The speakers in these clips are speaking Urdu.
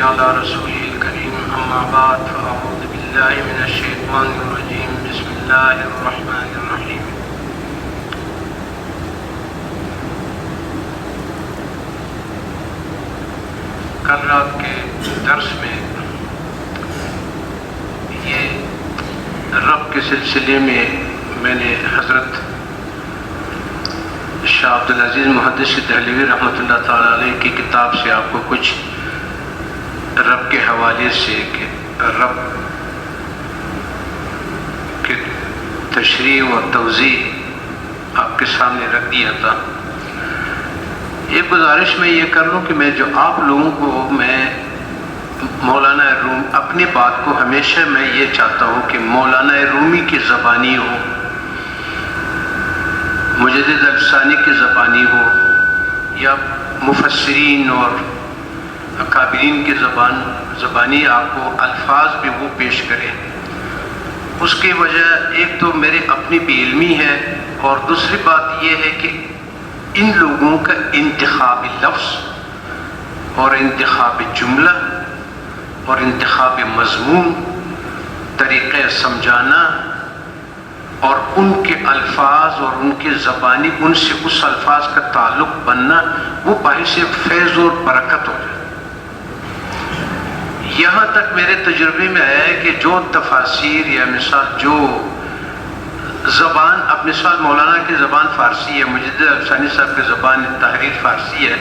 على رسوله الكريم أما بعد فأعوذ بالله من الشيطان الرجيم بسم الله الرحمن الرحيم کل رات کے درس میں یہ رب کے سلسلے میں نے حضرت شاہ عبدالعزیز محدث دہلوی رحمۃ اللہ تعالیٰ علیہ کی کتاب سے آپ کو کچھ رب کے حوالے سے کہ رب کے تشریح و توضیح آپ کے سامنے رکھ دیا تھا۔ ایک گزارش میں یہ کر لوں کہ میں جو آپ لوگوں کو میں مولانا روم اپنی بات کو ہمیشہ میں یہ چاہتا ہوں کہ مولانا رومی کی زبانی ہو، مجدد الفسانی کی زبانی ہو، یا مفسرین اور اکابرین کی زبانی آپ کو الفاظ بھی وہ پیش کریں۔ اس کی وجہ ایک تو میری اپنی بھی علمی ہے، اور دوسری بات یہ ہے کہ ان لوگوں کا انتخاب لفظ اور انتخاب جملہ اور انتخاب مضمون، طریقہ سمجھانا اور ان کے الفاظ اور ان کے زبانی ان سے اس الفاظ کا تعلق بننا وہ باعث فیض اور برکت ہو جائے۔ یہاں تک میرے تجربے میں آیا ہے کہ جو تفاسیر یا مثال جو زبان، اب مثال مولانا کی زبان فارسی ہے، مجدد الفسانی صاحب کی زبان تحریر فارسی ہے،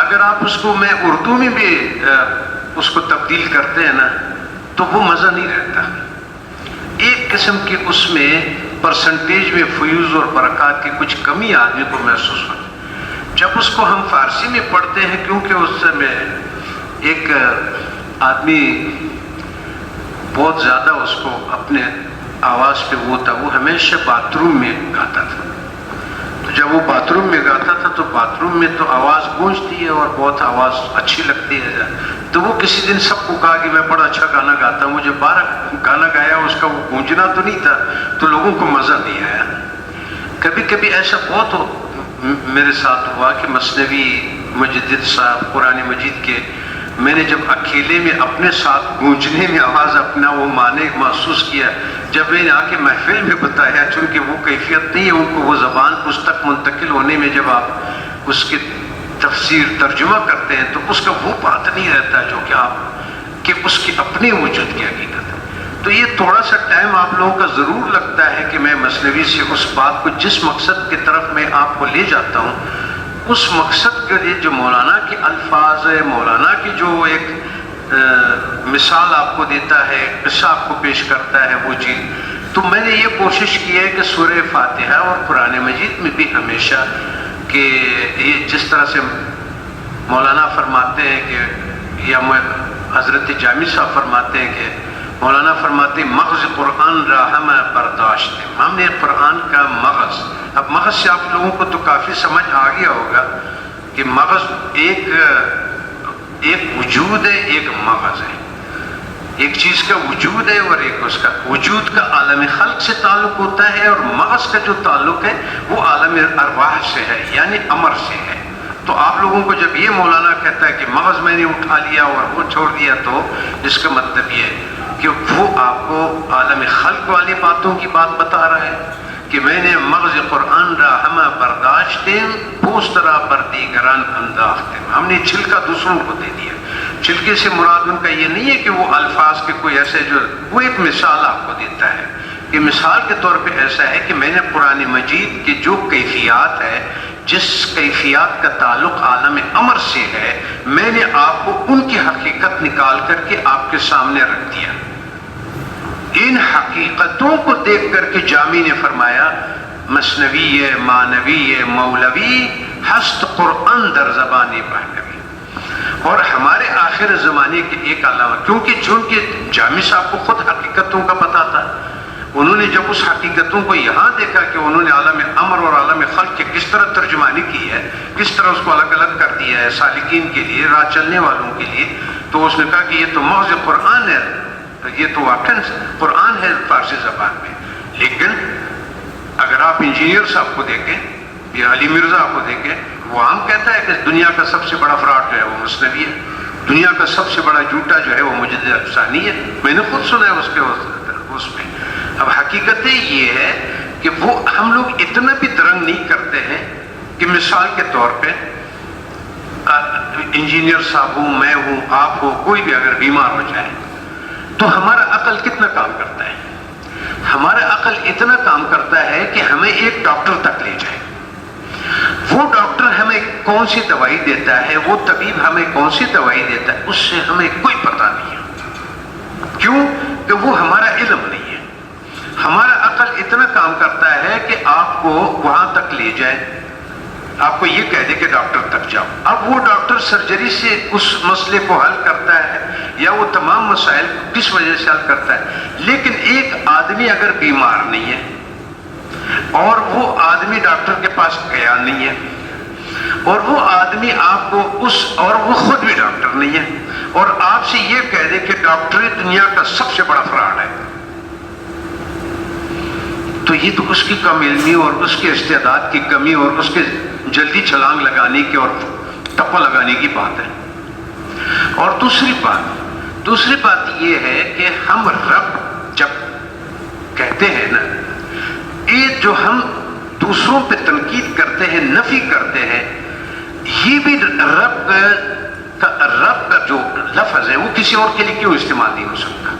اگر آپ اس کو میں اردو میں بھی اس کو تبدیل کرتے ہیں نا تو وہ مزہ نہیں رہتا۔ ایک قسم کی اس میں پرسنٹیج میں فیوز اور برکات کی کچھ کمی آدمی کو محسوس ہوتی۔ جب اس کو ہم فارسی میں پڑھتے ہیں، کیونکہ اس میں ایک آدمی بہت زیادہ اس کو اپنے آواز پہ وہ تھا، وہ ہمیشہ باتھ روم میں گاتا تھا، تو جب وہ باتھ روم میں گاتا تھا تو باتھ روم میں تو آواز گونجتی ہے اور بہت آواز اچھی لگتی ہے، تو وہ کسی دن سب کو کہا کہ میں بڑا اچھا گانا گاتا ہوں، مجھے 12 گانا گایا اس کا وہ گونجنا تو نہیں تھا، تو لوگوں کو مزہ نہیں آیا۔ کبھی کبھی ایسا بہت میرے ساتھ ہوا کہ مثنوی مجدد صاحب قرآن مجید کے میں نے جب اکیلے میں اپنے ساتھ گونجنے میں آواز اپنا وہ معنی محسوس کیا، جب میں نے آ کے محفل میں بتایا، چونکہ وہ کیفیت نہیں ہے ان کو وہ زبان اس تک منتقل ہونے میں، جب آپ اس کی تفسیر ترجمہ کرتے ہیں تو اس کا وہ بات نہیں رہتا جو کہ آپ کہ اس کی اپنے وجود کی حقیقت ہے۔ تو یہ تھوڑا سا ٹائم آپ لوگوں کا ضرور لگتا ہے کہ میں مثنوی سے اس بات کو جس مقصد کی طرف میں آپ کو لے جاتا ہوں، اس مقصد کے لیے جو مولانا کے الفاظ ہے، مولانا کی جو ایک مثال آپ کو دیتا ہے، قصہ آپ کو پیش کرتا ہے، وہ چیز تو میں نے یہ کوشش کی ہے کہ سورہ فاتحہ اور قرآن مجید میں بھی ہمیشہ کہ یہ جس طرح سے مولانا فرماتے ہیں کہ یا حضرت جامی صاحب فرماتے ہیں کہ مولانا فرماتے ہیں مغز قرآن را ہم برداشت، ہم نے قرآن کا مغز، اب مغز سے آپ لوگوں کو تو کافی سمجھ آ گیا ہوگا کہ مغز ایک وجود ہے، ایک مغز ہے، ایک چیز کا وجود ہے اور ایک اس کا وجود کا عالم خلق سے تعلق ہوتا ہے، اور مغز کا جو تعلق ہے وہ عالم ارواح سے ہے، یعنی امر سے ہے۔ تو آپ لوگوں کو جب یہ مولانا کہتا ہے کہ مغز میں نے اٹھا لیا اور وہ چھوڑ دیا، تو اس کا مطلب یہ ہے کہ وہ آپ کو عالم خلق والی باتوں کی بات بتا رہا ہے کہ میں نے مغز قرآن را ہمہ برداشتیں پوست را بردیگران انداختیں، ہم نے چھلکا دوسروں کو دے دیا۔ چھلکے سے مراد ان کا یہ نہیں ہے کہ وہ الفاظ کے کوئی ایسے جو وہ ایک مثال آپ کو دیتا ہے کہ مثال کے طور پہ ایسا ہے کہ میں نے قرآن مجید کی جو کیفیات ہے، جس کیفیات کا تعلق عالم امر سے ہے، میں نے آپ کو ان کی حقیقت نکال کر کے آپ کے سامنے رکھ دیا۔ ان حقیقتوں کو دیکھ کر کے جامی نے فرمایا مثنوی ہے، معنوی ہے، مولوی ہست قرآن در زبان پہلوی، اور ہمارے آخر زمانے کے ایک علامہ، چونکہ جامی صاحب کو خود حقیقتوں کا پتہ تھا، انہوں نے جب اس حقیقتوں کو یہاں دیکھا کہ انہوں نے عالم امر اور عالم خلق کے کس طرح ترجمانی کی ہے، کس طرح اس کو الگ الگ کر دیا ہے سالکین کے لیے، راہ چلنے والوں کے لیے، تو اس نے کہا کہ یہ تو مغز قرآن ہے، یہ تو واقعاً قرآن ہے فارسی زبان میں۔ لیکن اگر آپ انجینئر صاحب کو دیکھیں یا علی مرزا کو دیکھیں، وہ عام کہتا ہے کہ دنیا کا سب سے بڑا فراڈ جو ہے وہ مثنوی ہے، دنیا کا سب سے بڑا جھوٹا جو ہے وہ مجدد افسانی ہے، میں نے خود سنا ہے اس میں۔ اب حقیقت یہ ہے کہ وہ ہم لوگ اتنا بھی درنگ نہیں کرتے ہیں کہ مثال کے طور پہ انجینئر صاحب ہوں، میں ہوں، آپ ہو، کوئی بھی اگر بیمار ہو جائے تو ہمارا عقل کتنا کام کرتا ہے؟ ہمارا عقل اتنا کام کرتا ہے کہ ہمیں ایک ڈاکٹر تک لے جائے، وہ ڈاکٹر ہمیں کون سی دوائی دیتا ہے، وہ طبیب ہمیں کون سی دوائی دیتا ہے، اس سے ہمیں کوئی پتہ نہیں ہے۔ کیوں؟ کہ وہ ہمارا علم نہیں ہے۔ ہمارا عقل اتنا کام کرتا ہے کہ آپ کو وہاں تک لے جائے، آپ کو یہ کہہ دے کہ ڈاکٹر تک جاؤ۔ اب وہ ڈاکٹر سرجری سے اس مسئلے کو حل کرتا ہے یا وہ تمام مسائل کس وجہ سے حل کرتا ہے، لیکن ایک آدمی اگر بیمار نہیں ہے اور وہ آدمی ڈاکٹر کے پاس گیا نہیں ہے، اور وہ آدمی آپ کو اور وہ خود بھی ڈاکٹر نہیں ہے، اور آپ سے یہ کہہ دے کہ ڈاکٹری دنیا کا سب سے بڑا فراڈ ہے، تو یہ تو اس کی کم علمی اور اس کے استعداد کی کمی اور اس کے جلدی چھلانگ لگانے کی اور ٹپا لگانے کی بات ہے۔ اور دوسری بات یہ ہے کہ ہم رب جب کہتے ہیں نا، یہ جو ہم دوسروں پہ تنقید کرتے ہیں، نفی کرتے ہیں، یہ بھی رب کا جو لفظ ہے وہ کسی اور کے لیے کیوں استعمال نہیں ہو سکتا؟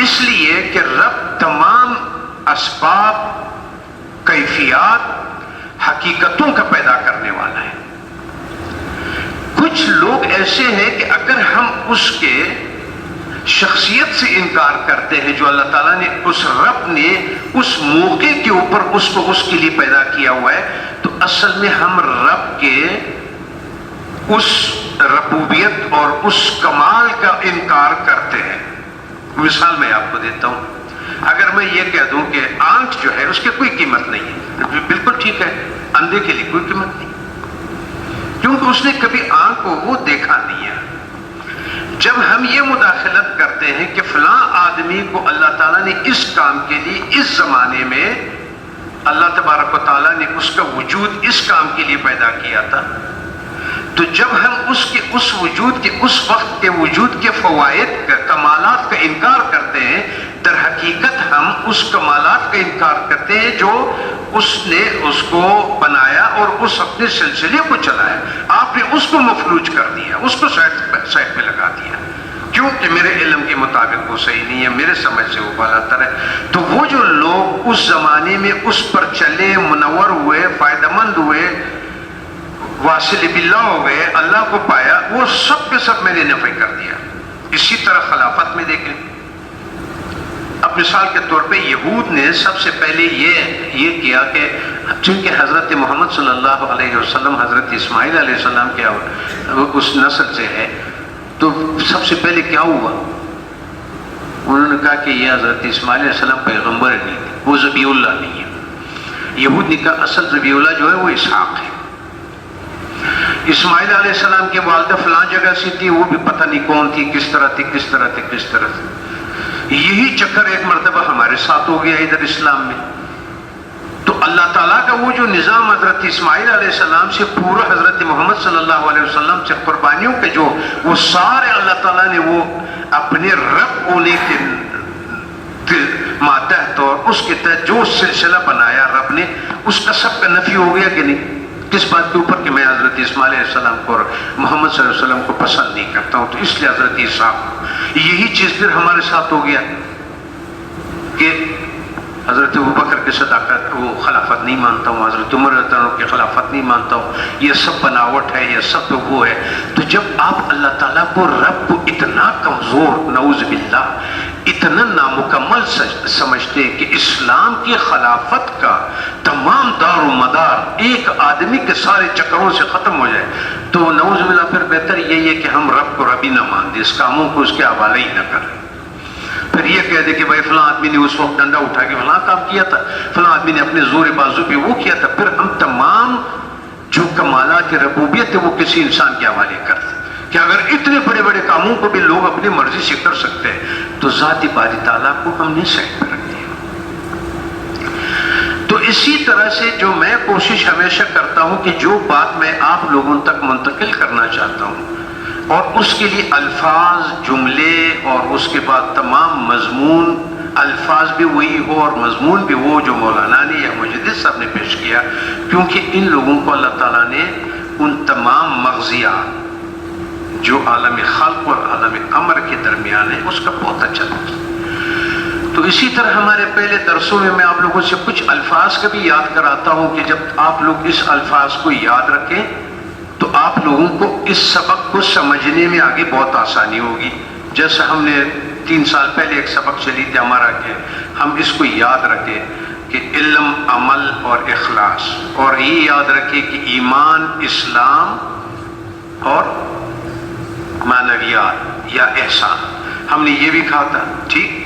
اس لیے کہ رب تمام اسباب، کیفیات، حقیقتوں کا پیدا کرنے والا ہے۔ کچھ لوگ ایسے ہیں کہ اگر ہم اس کے شخصیت سے انکار کرتے ہیں جو اللہ تعالیٰ نے اس رب نے اس موقع کے اوپر اس کو اس کے لیے پیدا کیا ہوا ہے، تو اصل میں ہم رب کے اس ربوبیت اور اس کمال کا انکار کرتے ہیں۔ مثال میں آپ کو دیتا ہوں، اگر میں یہ کہہ دوں کہ آنکھ جو ہے اس کی کوئی قیمت نہیں ہے، بالکل ٹھیک ہے، اندھے کے لیے کوئی قیمت نہیں، کیونکہ اس نے کبھی آنکھ کو وہ دیکھا نہیں ہے۔ جب ہم یہ مداخلت کرتے ہیں کہ فلاں آدمی کو اللہ تعالیٰ نے اس کام کے لیے اس زمانے میں اللہ تبارک و تعالیٰ نے اس کا وجود اس کام کے لیے پیدا کیا تھا، تو جب ہم اس وجود کے اس وقت کے وجود کے فوائد کا، کمالات کا انکار کرتے ہیں، در حقیقت ہم اس کمالات کا انکار کرتے ہیں جو اس نے اس کو بنایا اور اس اپنے سلسلے کو چلایا۔ آپ نے اس کو مفلوج کر دیا، اس کو سائڈ پہ لگا دیا، کیونکہ میرے علم کے مطابق وہ صحیح نہیں ہے، میرے سمجھ سے وہ بالا تر ہے۔ تو وہ جو لوگ اس زمانے میں اس پر چلے، منور ہوئے، فائدہ مند ہوئے، واصل باللہ ہو گئے، اللہ کو پایا، وہ سب کے سب میں نے نفی کر دیا۔ اسی طرح خلافت میں دیکھیں، اب مثال کے طور پہ یہود نے سب سے پہلے یہ کیا کہ چونکہ حضرت محمد صلی اللہ علیہ وسلم حضرت اسماعیل علیہ السلام کے اس نسل سے ہے، تو سب سے پہلے کیا ہوا؟ انہوں نے کہا کہ یہ حضرت اسماعیل علیہ السلام پیغمبر نہیں تھے، وہ ذبیح اللہ نہیں ہے۔ یہود نے کہا اصل ذبیح اللہ جو ہے وہ اسحاق ہے۔ اسماعیل علیہ السلام کی والدہ فلاں جگہ سے تھی، وہ بھی پتہ نہیں کون تھی، کس طرح تھی۔ یہی چکر ایک مرتبہ ہمارے ساتھ ہو گیا ادھر اسلام میں۔ تو اللہ تعالیٰ کا وہ جو نظام حضرت اسماعیل علیہ السلام سے پورا حضرت محمد صلی اللہ علیہ وسلم سے قربانیوں کے جو وہ سارے اللہ تعالیٰ نے وہ اپنے رب ہونے کے ماتحت اور اس کے تحت جو سلسلہ بنایا رب نے، اس کا سب کا نفی ہو گیا کہ نہیں؟ کس بات کے اوپر کہ میں حضرت اسماعیل علیہ السلام کو اور محمد صلی اللہ علیہ وسلم کو پسند نہیں کرتا ہوں، تو اس لیے حضرت عیسیٰ یہی چیز پھر ہمارے ساتھ ہو گیا کہ حضرت ابوبکر کی صداقت وہ خلافت نہیں مانتا ہوں، حضرت عمر رضی اللہ عنہ کی خلافت نہیں مانتا ہوں، یہ سب بناوٹ ہے، یہ سب وہ ہے۔ تو جب آپ اللہ تعالیٰ کو رب کو اتنا کمزور، نعوذ باللہ، اتنا نامکمل سمجھتے کہ اسلام کی خلافت کا تمام دار و مدار ایک آدمی کے سارے چکروں سے ختم ہو جائے، تو نعوذ باللہ پھر بہتر یہی ہے کہ ہم رب کو رب ہی نہ مان دیں، اس کاموں کو اس کے حوالے ہی نہ کریں۔ پھر یہ کہہ دے کہ بھائی فلاں آدمی نے اس وقت ڈنڈا اٹھا کے فلاں کام کیا تھا، فلاں آدمی نے اپنے زور بازو پہ وہ کیا تھا، پھر ہم تمام جو کمالات ربوبیت ہے وہ کسی انسان کے حوالے کرتے کہ اگر اتنے بڑے بڑے کاموں کو بھی لوگ اپنی مرضی سے کر سکتے ہیں تو ذات باری تعالیٰ کو ہم نے سائڈ پہ رکھ دیا۔ تو اسی طرح سے جو میں کوشش ہمیشہ کرتا ہوں کہ جو بات میں آپ لوگوں تک منتقل کرنا چاہتا ہوں، اور اس کے لیے الفاظ، جملے اور اس کے بعد تمام مضمون، الفاظ بھی وہی ہو اور مضمون بھی وہ جو مولانا نے یا مجدد صاحب نے پیش کیا، کیونکہ ان لوگوں کو اللہ تعالیٰ نے ان تمام مغزیات جو عالم خلق اور عالم امر کے درمیان ہے اس کا بہت اچھا لگتا ہے۔ تو اسی طرح ہمارے پہلے درسوں میں آپ لوگوں سے کچھ الفاظ کا بھی یاد کراتا ہوں کہ جب آپ لوگ اس الفاظ کو یاد رکھیں تو آپ لوگوں کو اس سبق کو سمجھنے میں آگے بہت آسانی ہوگی۔ جیسا ہم نے 3 سال پہلے ایک سبق چلی تھی ہمارا کہ ہم اس کو یاد رکھیں کہ علم، عمل اور اخلاص، اور یہ یاد رکھیں کہ ایمان، اسلام اور معنویات یا احسان، ہم نے یہ بھی کہا تھا، ٹھیک؟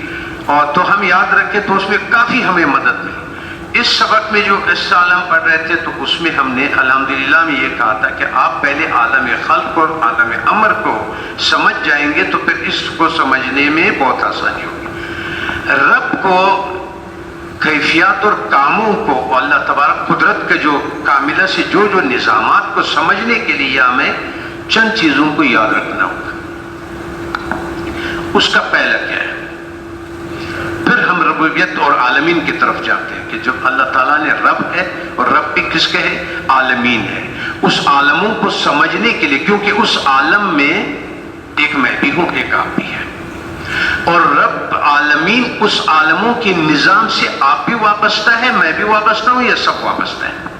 اور تو ہم یاد رکھیں تو اس میں کافی ہمیں مدد ملی۔ اس سبق میں جو اس سال ہم پڑھ رہے تھے تو اس میں ہم نے الحمدللہ میں یہ کہا تھا کہ آپ پہلے عالم خلق اور عالم امر کو سمجھ جائیں گے تو پھر اس کو سمجھنے میں بہت آسانی ہوگی۔ رب کو، کیفیات اور کاموں کو، اللہ تبارک قدرت کے جو کاملہ سے جو نظامات کو سمجھنے کے لیے ہمیں چند چیزوں کو یاد رکھنا ہوگا۔ اس کا پہلا کیا ہے؟ پھر ہم ربوبیت اور عالمین کی طرف جاتے ہیں کہ جب اللہ تعالیٰ نے رب ہے، اور رب بھی کس کے ہے؟ عالمین ہے۔ اس عالموں کو سمجھنے کے لیے، کیونکہ اس عالم میں ایک میں بھی ہوں، ایک آپ بھی ہے، اور رب عالمین اس عالموں کے نظام سے آپ بھی وابستہ ہے، میں بھی وابستہ ہوں، یہ سب وابستہ ہے۔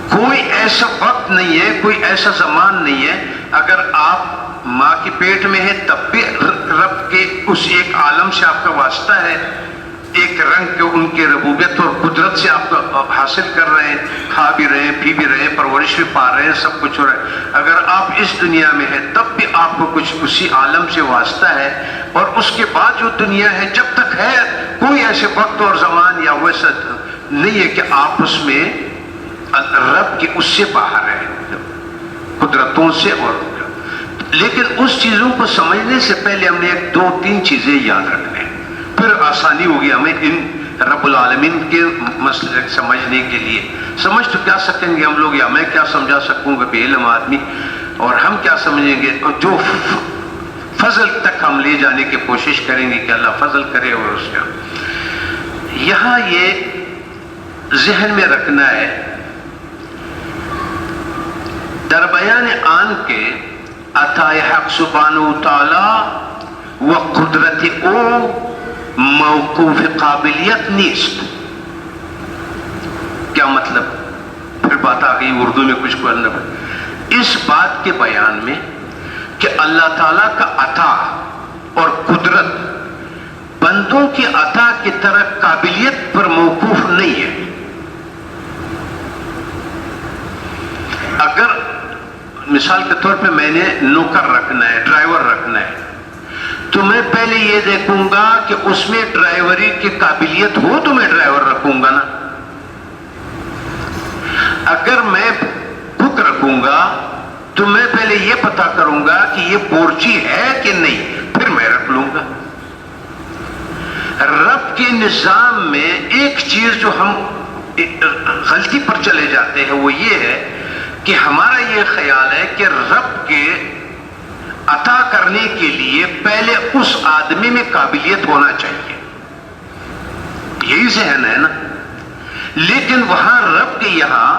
کوئی ایسا وقت نہیں ہے، کوئی ایسا زمان نہیں ہے، اگر آپ ماں کے پیٹ میں ہے تب بھی رب کے اس ایک عالم سے آپ کا واسطہ ہے، ایک رنگ کے ان کے ربوبیت اور قدرت سے آپ حاصل کر رہے ہیں، کھا بھی رہے ہیں، پی بھی رہے ہیں، پرورش بھی پا رہے ہیں، سب کچھ ہو رہا ہے۔ اگر آپ اس دنیا میں ہیں تب بھی آپ کو کچھ اسی عالم سے واسطہ ہے، اور اس کے بعد جو دنیا ہے جب تک ہے کوئی ایسے وقت اور زمان یا ویسا نہیں ہے کہ آپ اس میں رب کے اس سے باہر ہے، قدرتوں سے۔ اور لیکن اس چیزوں کو سمجھنے سے پہلے ہم نے 2-3 چیزیں یاد رکھنے ہیں، پھر آسانی ہوگی ہمیں ان رب العالمین کے مسئلے سمجھنے کے لیے۔ سمجھ تو کیا سکیں گے ہم لوگ، یا میں کیا سمجھا سکوں گا بے علم آدمی، اور ہم کیا سمجھیں گے، اور جو فضل تک ہم لے جانے کی کوشش کریں گے کہ اللہ فضل کرے۔ اور اس کا یہاں یہ ذہن میں رکھنا ہے، در بیان آن کے عطائے حق سبحانہ وتعالی و قدرت او موقوف قابلیت نیست۔ کیا مطلب؟ پھر بات آ گئی اردو میں کچھ کرنا۔ اس بات کے بیان میں کہ اللہ تعالیٰ کا عطا اور قدرت بندوں کی عطا کی طرح قابلیت پر موقوف نہیں ہے۔ اگر مثال کے طور پہ میں نے نوکر رکھنا ہے، ڈرائیور رکھنا ہے، تو میں پہلے یہ دیکھوں گا کہ اس میں ڈرائیوری کی قابلیت ہو تو میں ڈرائیور رکھوں گا نا۔ اگر میں کک رکھوں گا تو میں پہلے یہ پتا کروں گا کہ یہ بورچی ہے کہ نہیں، پھر میں رکھ لوں گا۔ رب کے نظام میں ایک چیز جو ہم غلطی پر چلے جاتے ہیں وہ یہ ہے کہ ہمارا یہ خیال ہے کہ رب کے عطا کرنے کے لیے پہلے اس آدمی میں قابلیت ہونا چاہیے، یہی ذہن ہے نا۔ لیکن وہاں رب کے یہاں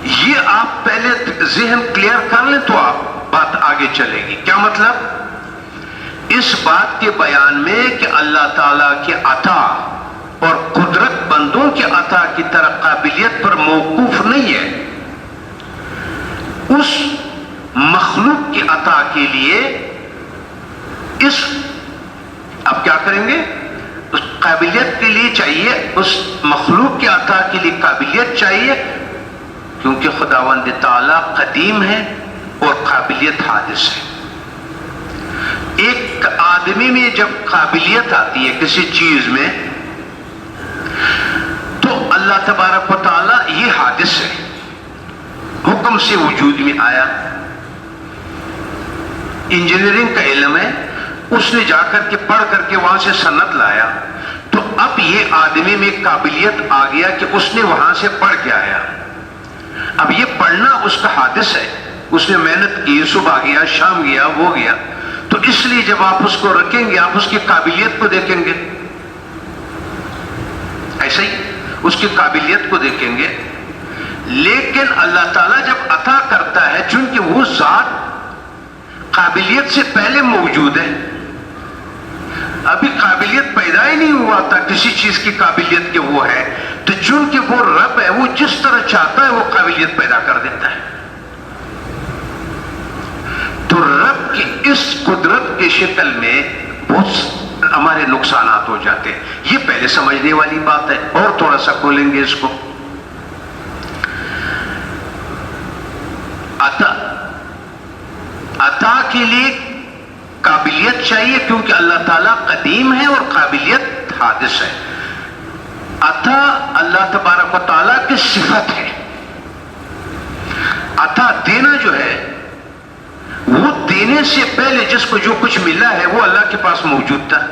یہ آپ پہلے ذہن کلیئر کر لیں تو آپ بات آگے چلے گی۔ کیا مطلب؟ اس بات کے بیان میں کہ اللہ تعالیٰ کے عطا اور قدرت بندوں کے عطا کی طرح قابلیت پر موقوف نہیں ہے، اس مخلوق کی عطا کے لیے اب کیا کریں گے؟ اس قابلیت کے لیے چاہیے، اس مخلوق کی عطا کے لیے قابلیت چاہیے، کیونکہ خداوند تعالیٰ قدیم ہے اور قابلیت حادث ہے۔ ایک آدمی میں جب قابلیت آتی ہے کسی چیز میں تو اللہ تبارک و تعالیٰ یہ حادث ہے، حکم سے وجود میں آیا۔ انجینئرنگ کا علم ہے، اس نے جا کر کے پڑھ کر کے وہاں سے سند لایا، تو اب یہ آدمی میں قابلیت آ گیا کہ اس نے وہاں سے پڑھ کے آیا۔ اب یہ پڑھنا اس کا حادث ہے، اس نے محنت کی، صبح گیا، شام گیا، وہ گیا، تو اس لیے جب آپ اس کو رکھیں گے آپ اس کی قابلیت کو دیکھیں گے، ایسے ہی اس کی قابلیت کو دیکھیں گے. لیکن اللہ تعالیٰ جب عطا کرتا ہے، چونکہ وہ ذات قابلیت سے پہلے موجود ہے، ابھی قابلیت پیدا ہی نہیں ہوا تھا کسی چیز کی قابلیت کہ وہ ہے، تو چونکہ وہ رب ہے، وہ جس طرح چاہتا ہے وہ قابلیت پیدا کر دیتا ہے. تو رب کی اس قدرت کی شکل میں بہت ہمارے نقصانات ہو جاتے ہیں. یہ پہلے سمجھنے والی بات ہے. اور تھوڑا سا کھولیں گے اس کو. عطا کے لیے قابلیت چاہیے، کیونکہ اللہ تعالیٰ قدیم ہے اور قابلیت حادث ہے. عطا اللہ تبارک و تعالیٰ کی صفت ہے. عطا دینا جو ہے، وہ دینے سے پہلے جس کو جو کچھ ملا ہے وہ اللہ کے پاس موجود تھا،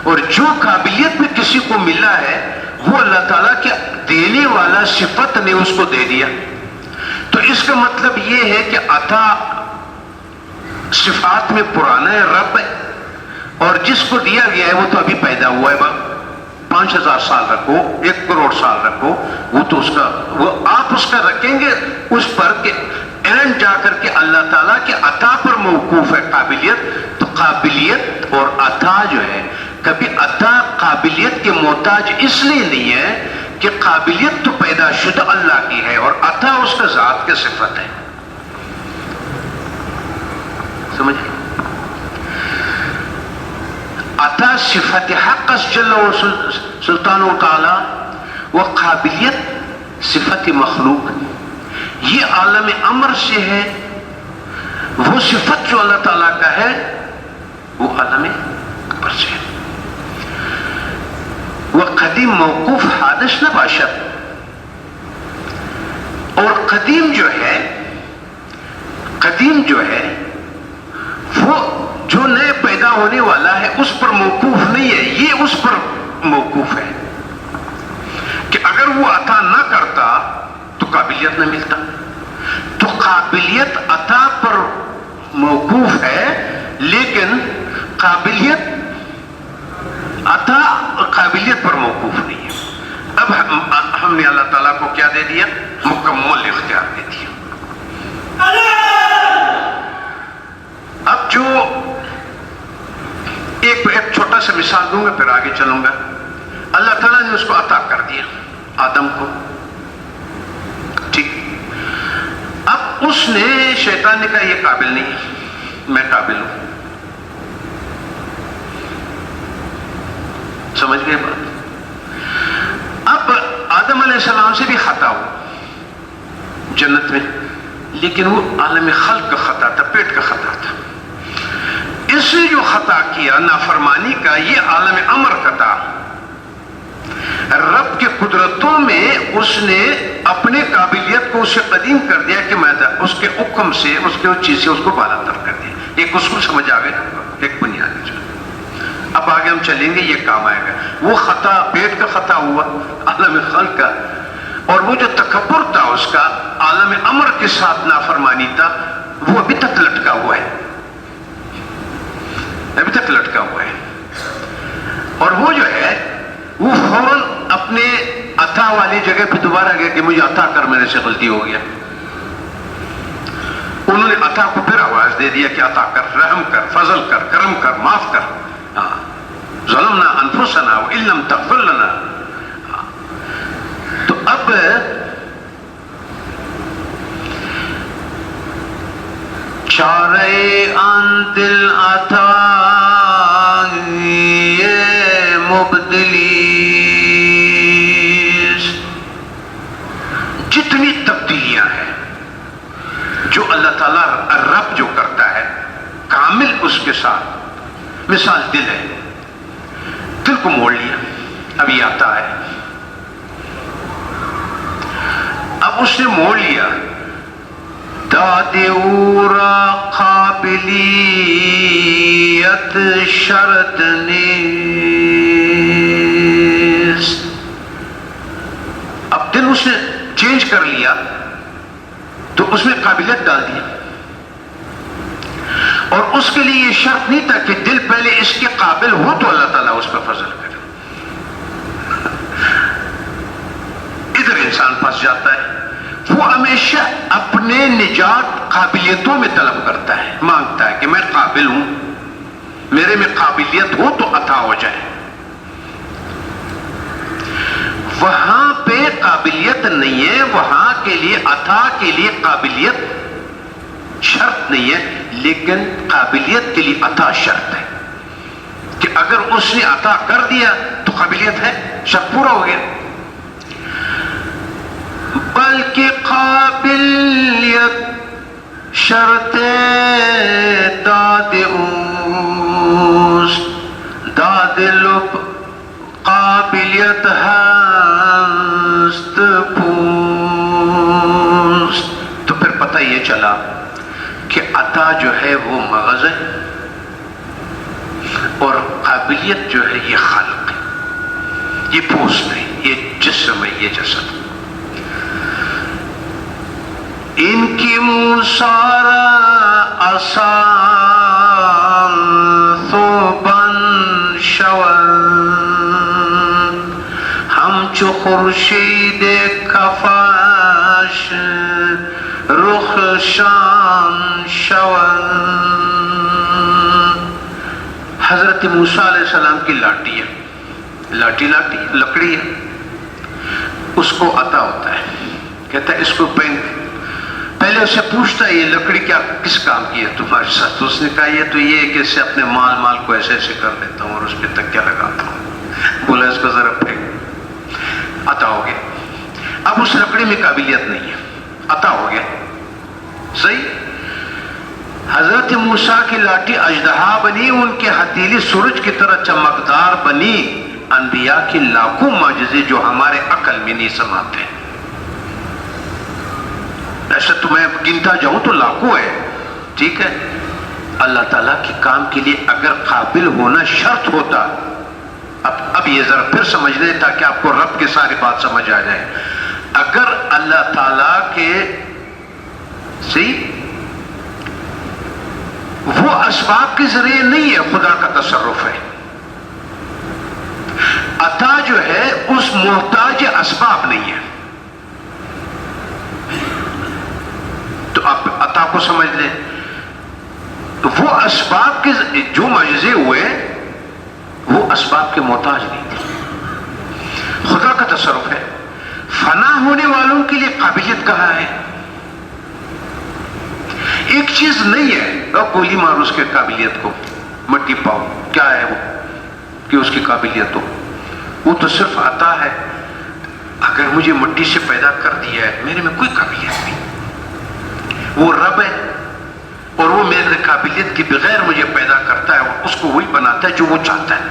اور جو قابلیت میں کسی کو ملا ہے وہ اللہ تعالیٰ کے دینے والا صفت نے اس کو دے دیا. تو اس کا مطلب یہ ہے کہ عطا صفات میں پرانا ہے، رب ہے، اور جس کو دیا گیا ہے وہ تو ابھی پیدا ہوا ہے. 5000 سال رکھو، 1 کروڑ سال رکھو، وہ تو اس کا، وہ آپ اس کا رکھیں گے اس پر کہ اینڈ جا کر کے اللہ تعالیٰ کے عطا پر موقوف ہے قابلیت. تو قابلیت اور عطا جو ہے، کبھی عطا قابلیت کے محتاج اس لیے نہیں ہے کہ قابلیت تو پیدا شدہ اللہ کی ہے اور عطا اس کا ذات کی صفت ہے. سمجھ؟ عطا صفت حق جل و سلطان و تعالی، وہ قابلیت صفت مخلوق. یہ عالم امر سے ہے، وہ صفت جو اللہ تعالیٰ کا ہے وہ عالم اکبر سے ہے. وہ قدیم موقوف حادث نہ باشد. اور قدیم جو ہے وہ جو نئے پیدا ہونے والا ہے اس پر موقوف نہیں ہے، یہ اس پر موقوف ہے کہ اگر وہ عطا نہ کرتا تو قابلیت نہ ملتا. تو قابلیت عطا پر موقوف ہے، لیکن قابلیت عطا قابلیت پر موقوف نہیں ہے. اب ہم نے اللہ تعالیٰ کو کیا دے دیا؟ مکمل اختیار دے دیا. اب جو ایک چھوٹا سا مثال دوں گا پھر آگے چلوں گا. اللہ تعالیٰ نے اس کو عطا کر دیا آدم کو، ٹھیک. اب اس نے، شیطان نے کہا یہ قابل نہیں ہے، میں قابل ہوں. سمجھ گئے بات؟ اب آدم علیہ السلام سے بھی خطا ہوا جنت میں، لیکن وہ عالم خلق کا خطا تھا، پیٹ کا خطا تھا. اس نے جو خطا کیا نافرمانی کا، یہ عالم امر کا تھا. رب کے قدرتوں میں اس نے اپنے قابلیت کو اسے قدیم کر دیا کہ میں اس کے حکم سے، اس کے چیز سے اس کو بالا تر کر دیا. ایک اصول سمجھ آ گیا، ایک بنیادی جو. اب آگے ہم چلیں گے، یہ کام آئے گا. وہ خطا پیٹ کا خطا ہوا عالم خلق کا، اور وہ جو تکبر تھا اس کا عالم امر کے ساتھ نافرمانی تھا، وہ ابھی تک لٹکا ہوا ہے، ابھی تک لٹکا ہوا ہے. اور وہ جو ہے وہ فوراً اپنے عطا والی جگہ پہ دوبارہ گیا کہ مجھے عطا کر، میرے سے غلطی ہو گیا. انہوں نے عطا کو پھر آواز دے دیا کہ عطا کر، رحم کر، فضل کر، کرم کر، معاف کر. ظلمنا انفسنا وان لم تغفر لنا. تو اب چارے ان دل عطا مبدلی، جتنی تبدیلیاں ہیں جو اللہ تعالیٰ رب جو کرتا ہے کامل اس کے ساتھ. مثال دل ہے، دل کو موڑ لیا، اب یہ آتا ہے، اب اس نے موڑ لیا. داد اورا قابلیت شرط نیست. اب دل اس نے چینج کر لیا تو اس میں قابلیت ڈال دی. اور اس کے لیے یہ شرط نہیں تھا کہ دل پہلے اس کے قابل ہو تو اللہ تعالیٰ اس پر فضل کرے. ادھر انسان پھنس جاتا ہے، وہ ہمیشہ اپنے نجات قابلیتوں میں طلب کرتا ہے، مانگتا ہے کہ میں قابل ہوں، میرے میں قابلیت ہو تو عطا ہو جائے. وہاں پہ قابلیت نہیں ہے، وہاں کے لیے عطا کے لیے قابلیت شرط نہیں ہے، لیکن قابلیت کے لیے عطا شرط ہے کہ اگر اس نے عطا کر دیا تو قابلیت ہے، شرط پورا ہو گیا. بلکہ قابلیت شرط داد اوست، داد لب قابلیت ہست پوست. تو پھر پتہ یہ چلا کہ عطا جو ہے وہ مغز ہے اور قابلیت جو ہے یہ خلق ہے، یہ پوست ہے، یہ جسم ہے، یہ جسد. ان کی موسارا آسان ثوبن شون، ہم چو خورشید کفاش رخ شان شون. حضرت موسیٰ علیہ السلام کی لاٹھی ہے، لاٹھی لکڑی ہے، اس کو عطا ہوتا ہے، کہتا ہے اس کو پہلے اسے پوچھتا ہے یہ لکڑی کیا کس کام کی ہے تمہارے ساتھ. تو اس نے کہا یہ تو یہ ہے کہ اسے اپنے مال کو ایسے ایسے کر لیتا ہوں اور اس پہ تکیہ لگاتا ہوں. بولا اس کو ذرا پھینک، عطا ہو گیا. اب اس لکڑی میں قابلیت نہیں ہے، عطا ہو گیا. صحیح. حضرت موسیٰ کی لاٹھی اژدہا بنی، ان کے ہتھیلی سورج کی طرح چمکدار بنی. انبیاء کی لاکھوں معجزے جو ہمارے عقل میں نہیں سماتے. ایسے تو میں گنتا جاؤں تو لاکھوں ہے، ٹھیک ہے. اللہ تعالیٰ کے کام کے لیے اگر قابل ہونا شرط ہوتا، اب یہ ذرا پھر سمجھ لیں تاکہ آپ کو رب کی ساری بات سمجھ آ جائے. اگر اللہ تعالیٰ کے وہ اسباب کے ذریعے نہیں ہے، خدا کا تصرف ہے. عطا جو ہے اس محتاج اسباب نہیں ہے. تو آپ عطا کو سمجھ لیں، وہ اسباب کے جو معجزے ہوئے وہ اسباب کے محتاج نہیں تھے، خدا کا تصرف ہے. فنا ہونے والوں کے لیے قابلیت کہاں ہے؟ ایک چیز نہیں ہے اور گولی مارو اس کے قابلیت کو، مٹی پاؤ، کیا ہے وہ کہ اس کی قابلیت ہو؟ وہ تو صرف عطا ہے. اگر مجھے مٹی سے پیدا کر دیا ہے، میرے میں کوئی قابلیت نہیں. وہ رب ہے اور وہ میرے قابلیت کے بغیر مجھے پیدا کرتا ہے اور اس کو وہی بناتا ہے جو وہ چاہتا ہے.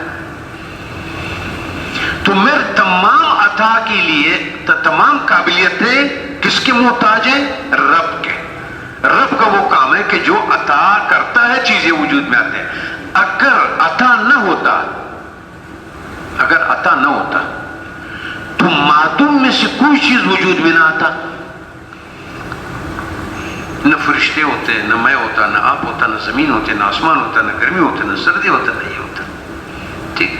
تو میرے تمام عطا کے لیے تمام قابلیتیں کس کے محتاج ہیں؟ رب کے. رب کا وہ کام ہے کہ جو عطا کرتا ہے چیزیں وجود میں آتے ہیں. اگر عطا نہ ہوتا تو معدوم میں سے کوئی چیز وجود میں نہ آتا. نہ فرشتے ہوتے، نہ میں ہوتا، نہ آپ ہوتا، نہ زمین ہوتے، نہ آسمان ہوتا، نہ گرمی ہوتا، نہ سردی ہوتا، نہ یہ ہوتا. ٹھیک.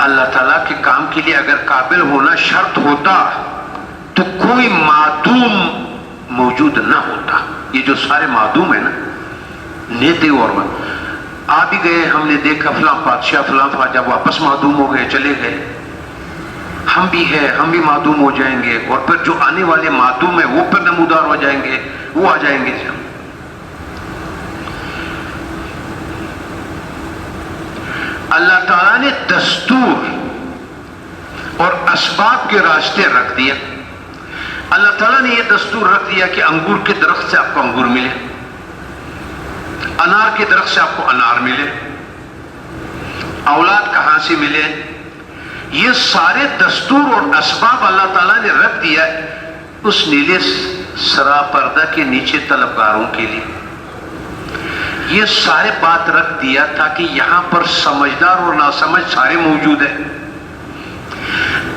اللہ تعالیٰ کے کام کے لیے اگر قابل ہونا شرط ہوتا تو کوئی معدوم موجود نہ ہوتا. یہ جو سارے معدوم ہیں نا، نیتے اور آ بھی گئے، ہم نے دیکھا فلاں بادشاہ فلاں خواجہ واپس معدوم ہو گئے، چلے گئے. ہم بھی ہیں، ہم بھی معدوم ہو جائیں گے، اور پھر جو آنے والے معدوم ہیں وہ پھر نمودار ہو جائیں گے، وہ آ جائیں گے. اللہ تعالیٰ نے دستور اور اسباب کے راستے رکھ دیا. اللہ تعالیٰ نے یہ دستور رکھ دیا کہ انگور کے درخت سے آپ کو انگور ملے، انار کے درخت سے آپ کو انار ملے، اولاد کہاں سے ملے. یہ سارے دستور اور اسباب اللہ تعالیٰ نے رکھ دیا اس نیلے سرا پردہ کے نیچے طلبگاروں کے لیے. یہ سارے بات رکھ دیا تاکہ یہاں پر سمجھدار اور ناسمجھ سارے موجود ہیں.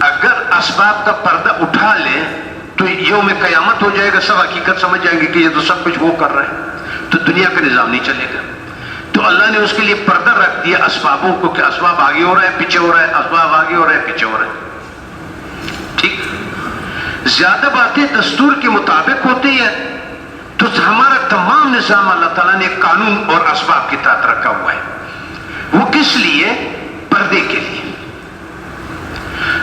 اگر اسباب کا پردہ اٹھا لیں تو یوم قیامت ہو جائے گا، سب حقیقت سمجھ جائیں گے کہ یہ تو سب کچھ وہ کر رہا ہے. دنیا کا نظام نہیں چلے گا. تو اللہ نے اس کے لیے پردہ رکھ دیا اسبابوں کو کہ اسباب آگے ہو رہا ہے پیچھے ہو رہا ہے، اسباب آگے ہو رہا ہے پیچھے ہو رہا ہے. ٹھیک، زیادہ باتیں دستور کے مطابق ہوتی ہیں تو ہمارا تمام نظام اللہ تعالیٰ نے قانون اور اسباب کے تحت رکھا ہوا ہے. وہ کس لیے؟ پردے کے لیے.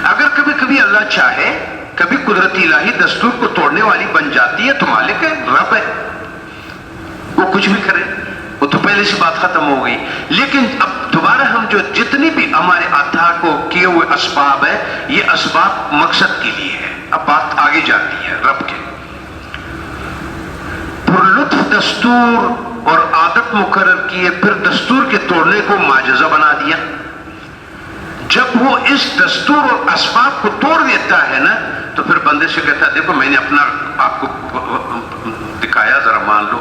اگر کبھی کبھی اللہ چاہے، کبھی قدرت الہی دستور کو توڑنے والی بن جاتی ہے تو مالک ہے، رب ہے، وہ کچھ بھی کرے، وہ تو پہلے سے بات ختم ہو گئی. لیکن اب دوبارہ ہم جو جتنی بھی ہمارے عطا کو کیے ہوئے اسباب ہے، یہ اسباب مقصد کے لیے ہے. اب بات آگے جاتی ہے رب کے پر لطف دستور اور عادت مقرر کیے، پھر دستور کے توڑنے کو معجزہ بنا دیا. جب وہ اس دستور اور اسباب کو توڑ دیتا ہے نا تو پھر بندے سے کہتا ہے دیکھو میں نے اپنا آپ کو دکھایا، ذرا مان لو.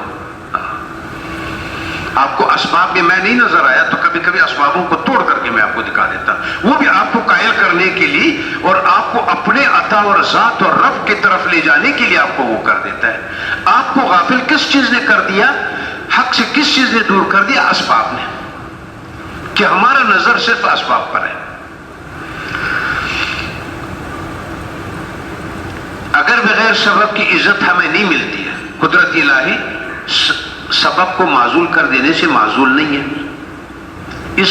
آپ کو اسباب میں نہیں نظر آیا تو کبھی کبھی اسبابوں کو توڑ کر کے میں آپ کو دکھا دیتا. وہ بھی آپ کو قائل کرنے کے لیے اور آپ کو اپنے عطا اور ذات اور رب کی طرف لے جانے کے لیے آپ کو وہ کر دیتا ہے. آپ کو غافل کس چیز نے کر دیا؟ حق سے کس چیز نے دور کر دیا؟ اسباب نے، کہ ہمارا نظر صرف اسباب پر ہے. اگر بغیر سبب کی عزت ہمیں نہیں ملتی ہے، قدرت الہی سبب کو معزول کر دینے سے معزول نہیں ہے. اس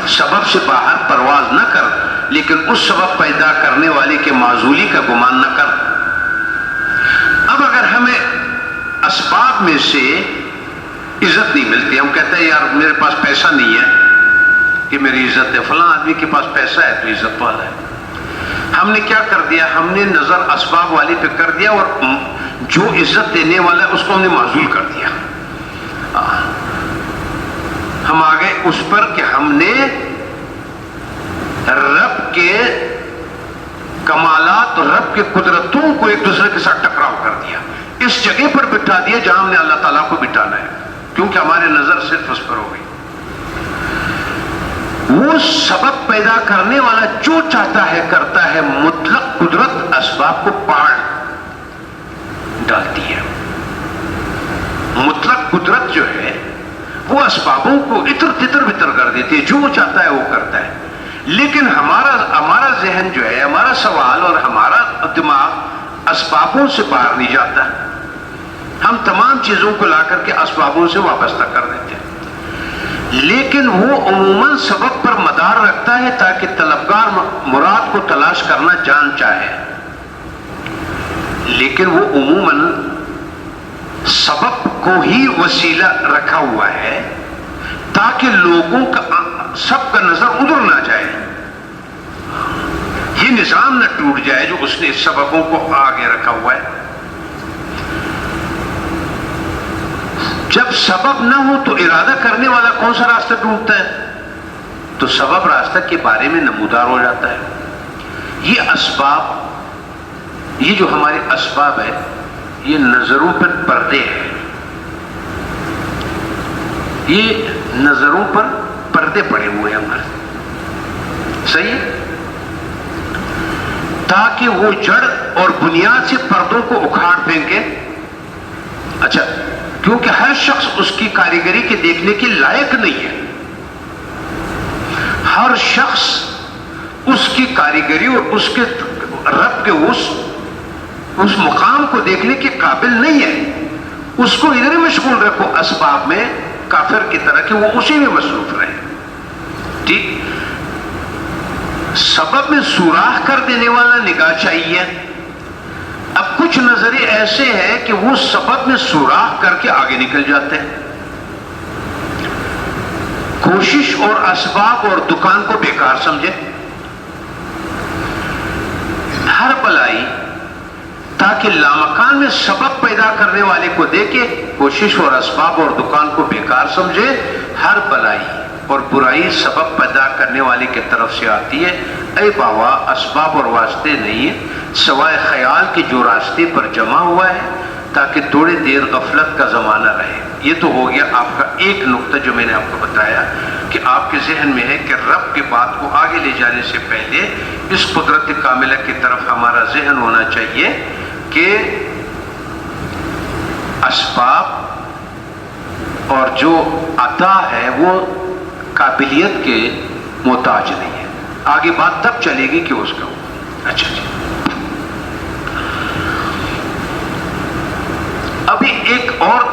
سبب سے باہر پرواز نہ کر، لیکن اس سبب پیدا کرنے والے کے معزولی کا گمان نہ کر. اب اگر ہمیں اسباب میں سے عزت نہیں ملتی، ہم کہتے ہیں یار میرے پاس پیسہ نہیں ہے کہ میری عزت ہے، فلاں آدمی کے پاس پیسہ ہے تو عزت والا ہے. ہم نے کیا کر دیا؟ ہم نے نظر اسباب والے پہ کر دیا اور جو عزت دینے والا ہے اس کو ہم نے معزول کر دیا. ہم آ گئے اس پر کہ ہم نے رب کے کمالات اور رب کے قدرتوں کو ایک دوسرے کے ساتھ ٹکراؤ کر دیا، اس جگہ پر بٹھا دیا جہاں ہم نے اللہ تعالیٰ کو بٹھانا ہے، کیونکہ ہماری نظر صرف اس پر ہو گئی. وہ سبب پیدا کرنے والا جو چاہتا ہے کرتا ہے. مطلق قدرت اسباب کو پاڑ ڈالتی ہے. مطلق قدرت جو ہے وہ اسبابوں کو اتر تتر بتر کر دیتی ہے، جو وہ چاہتا ہے وہ کرتا ہے. لیکن ہمارا ذہن جو ہے، ہمارا سوال اور ہمارا دماغ اسبابوں سے باہر نہیں جاتا. ہم تمام چیزوں کو لا کر کے اسبابوں سے وابستہ کر دیتے ہیں، لیکن وہ عموماً سبب پر مدار رکھتا ہے تاکہ طلبگار مراد کو تلاش کرنا جان چاہے. لیکن وہ عموماً سبب کو ہی وسیلہ رکھا ہوا ہے تاکہ لوگوں کا سب کا نظر ادھر نہ جائے، یہ نظام نہ ٹوٹ جائے جو اس نے سببوں کو آگے رکھا ہوا ہے. جب سبب نہ ہو تو ارادہ کرنے والا کون سا راستہ ڈھونڈتا ہے؟ تو سبب راستہ کے بارے میں نمودار ہو جاتا ہے. یہ اسباب، یہ جو ہمارے اسباب ہے، یہ نظروں پر پردے ہیں. یہ نظروں پر پردے پڑے ہوئے ہیں ہمارے، صحیح ہے، تاکہ وہ جڑ اور بنیاد سے پردوں کو اکھاڑ پھینکے. اچھا، کیونکہ ہر شخص اس کی کاریگری کے دیکھنے کے لائق نہیں ہے. ہر شخص اس کی کاریگری اور اس کے رب کے اس مقام کو دیکھنے کے قابل نہیں ہے. اس کو ادھر مشغول رکھو اسباب میں، کافر کی طرح کہ وہ اسی میں مصروف رہے. ٹھیک، سبب میں سوراخ کر دینے والا نگاہ چاہیے. اب کچھ نظریے ایسے ہیں کہ وہ سبب میں سوراخ کر کے آگے نکل جاتے ہیں. کوشش اور اسباب اور دکان کو بیکار سمجھے. ہر بلائی تاکہ لامکان میں سبب پیدا کرنے والے کو دیکھے، کوشش اور اسباب اور دکان کو بیکار سمجھے. ہر بلائی اور برائی سبب پیدا کرنے والے کی طرف سے آتی ہے. اے باوا، اسباب اور واسطے نہیں ہے سوائے خیال کے جو راستے پر جمع ہوا ہے تاکہ تھوڑی دیر غفلت کا زمانہ رہے. یہ تو ہو گیا آپ کا ایک نقطہ جو میں نے آپ کو بتایا کہ آپ کے ذہن میں ہے کہ رب کی بات کو آگے لے جانے سے پہلے اس قدرت کاملہ کی طرف ہمارا ذہن ہونا چاہیے کہ اسباب جو عطا ہے وہ قابلیت کے محتاج نہیں ہے. آگے بات تب چلے گی کہ اس کا ہو. اچھا جی. ابھی ایک اور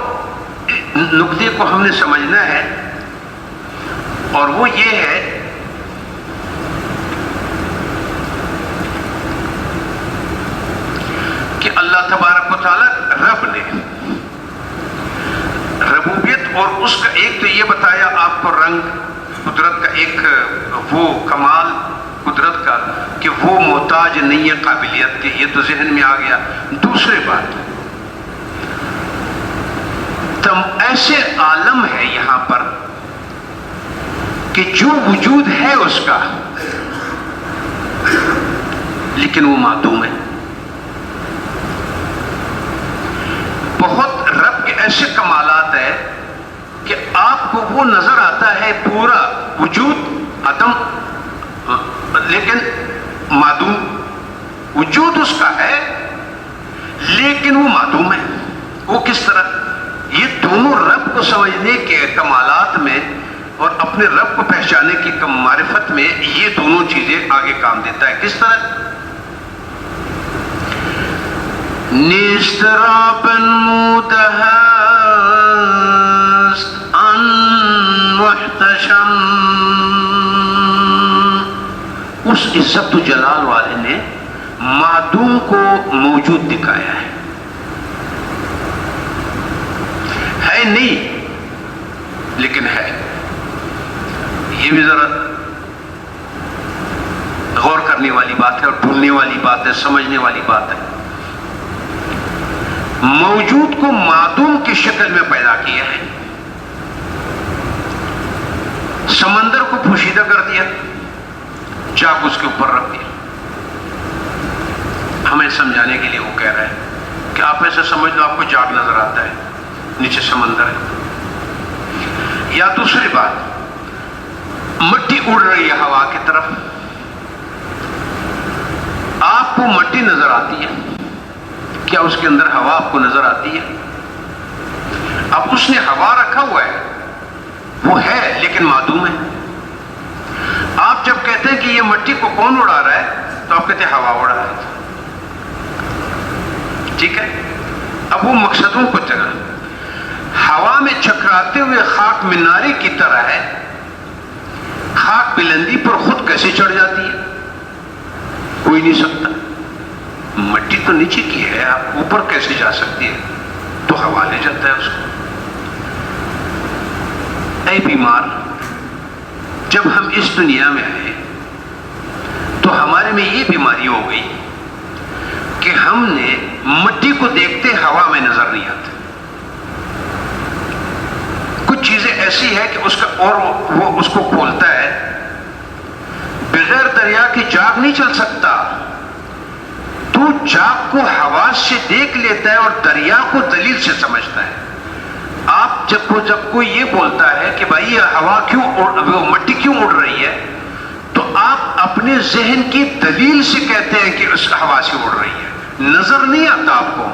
نقطے کو ہم نے سمجھنا ہے اور وہ یہ ہے کہ اللہ تبارک و تعالیٰ رب نے ربوبیت اور اس کا ایک تو یہ بتایا آپ کو رنگ قدرت کا ایک وہ کمال قدرت کا کہ وہ محتاج نہیں ہے قابلیت کے. یہ تو ذہن میں آ گیا. دوسری بات ایسے عالم ہے یہاں پر کہ جو وجود ہے اس کا لیکن وہ معدوم ہے. بہت رب کے ایسے کمالات ہیں کہ آپ کو وہ نظر آتا ہے پورا وجود عدم لیکن معدوم. وجود اس کا ہے لیکن وہ معدوم ہے. وہ کس طرح؟ یہ دونوں رب کو سمجھنے کے کمالات میں اور اپنے رب کو پہچانے کی معرفت میں یہ دونوں چیزیں آگے کام دیتا ہے. کس طرح؟ نیست را بنموده است آن محتشم. اس عزت و جلال والے نے معدوم کو موجود دکھایا ہے نہیں لیکن ہے. یہ بھی ذرا غور کرنے والی بات ہے اور ڈھونڈنے والی بات ہے, سمجھنے والی بات ہے. موجود کو معدوم کی شکل میں پیدا کیا ہے. سمندر کو پوشیدہ کر دیا, چاک اس کے اوپر رکھ دیا. ہمیں سمجھانے کے لیے وہ کہہ رہا ہے کہ آپ ایسے سمجھ لو آپ کو جاگ نظر آتا ہے, نیچے سمندر ہے. یا دوسری بات, مٹی اڑ رہی ہے ہوا کی طرف, آپ کو مٹی نظر آتی ہے, کیا اس کے اندر ہوا آپ کو نظر آتی ہے؟ اب اس نے ہوا رکھا ہوا ہے, وہ ہے لیکن معدوم ہے. آپ جب کہتے ہیں کہ یہ مٹی کو کون اڑا رہا ہے تو آپ کہتے ہیں ہوا اڑا رہا ہے. ٹھیک ہے. اب وہ مقصدوں کو جگہ ہوا میں چکراتے ہوئے خاک میناری کی طرح ہے. خاک بلندی پر خود کیسے چڑھ جاتی ہے؟ کوئی نہیں سکتا. مٹی تو نیچے کی ہے, آپ اوپر کیسے جا سکتی ہے؟ تو ہوا لے جاتا ہے اس کو. اے بیمار, جب ہم اس دنیا میں آئے تو ہمارے میں یہ بیماری ہو گئی کہ ہم نے مٹی کو دیکھتے ہوا میں نظر نہیں آتا. کچھ چیزیں ایسی ہے کہ اس کا اور وہ اس کو کھولتا ہے. بغیر دریا کے جاگ نہیں چل سکتا. تو جاگ کو حواس سے دیکھ لیتا ہے اور دریا کو دلیل سے سمجھتا ہے. آپ جب کوئی یہ بولتا ہے کہ بھائی یہ ہوا کیوں مٹی کیوں اڑ رہی ہے, تو آپ اپنے ذہن کی دلیل سے کہتے ہیں کہ اس ہوا سے اڑ رہی ہے. نظر نہیں آتا آپ کو,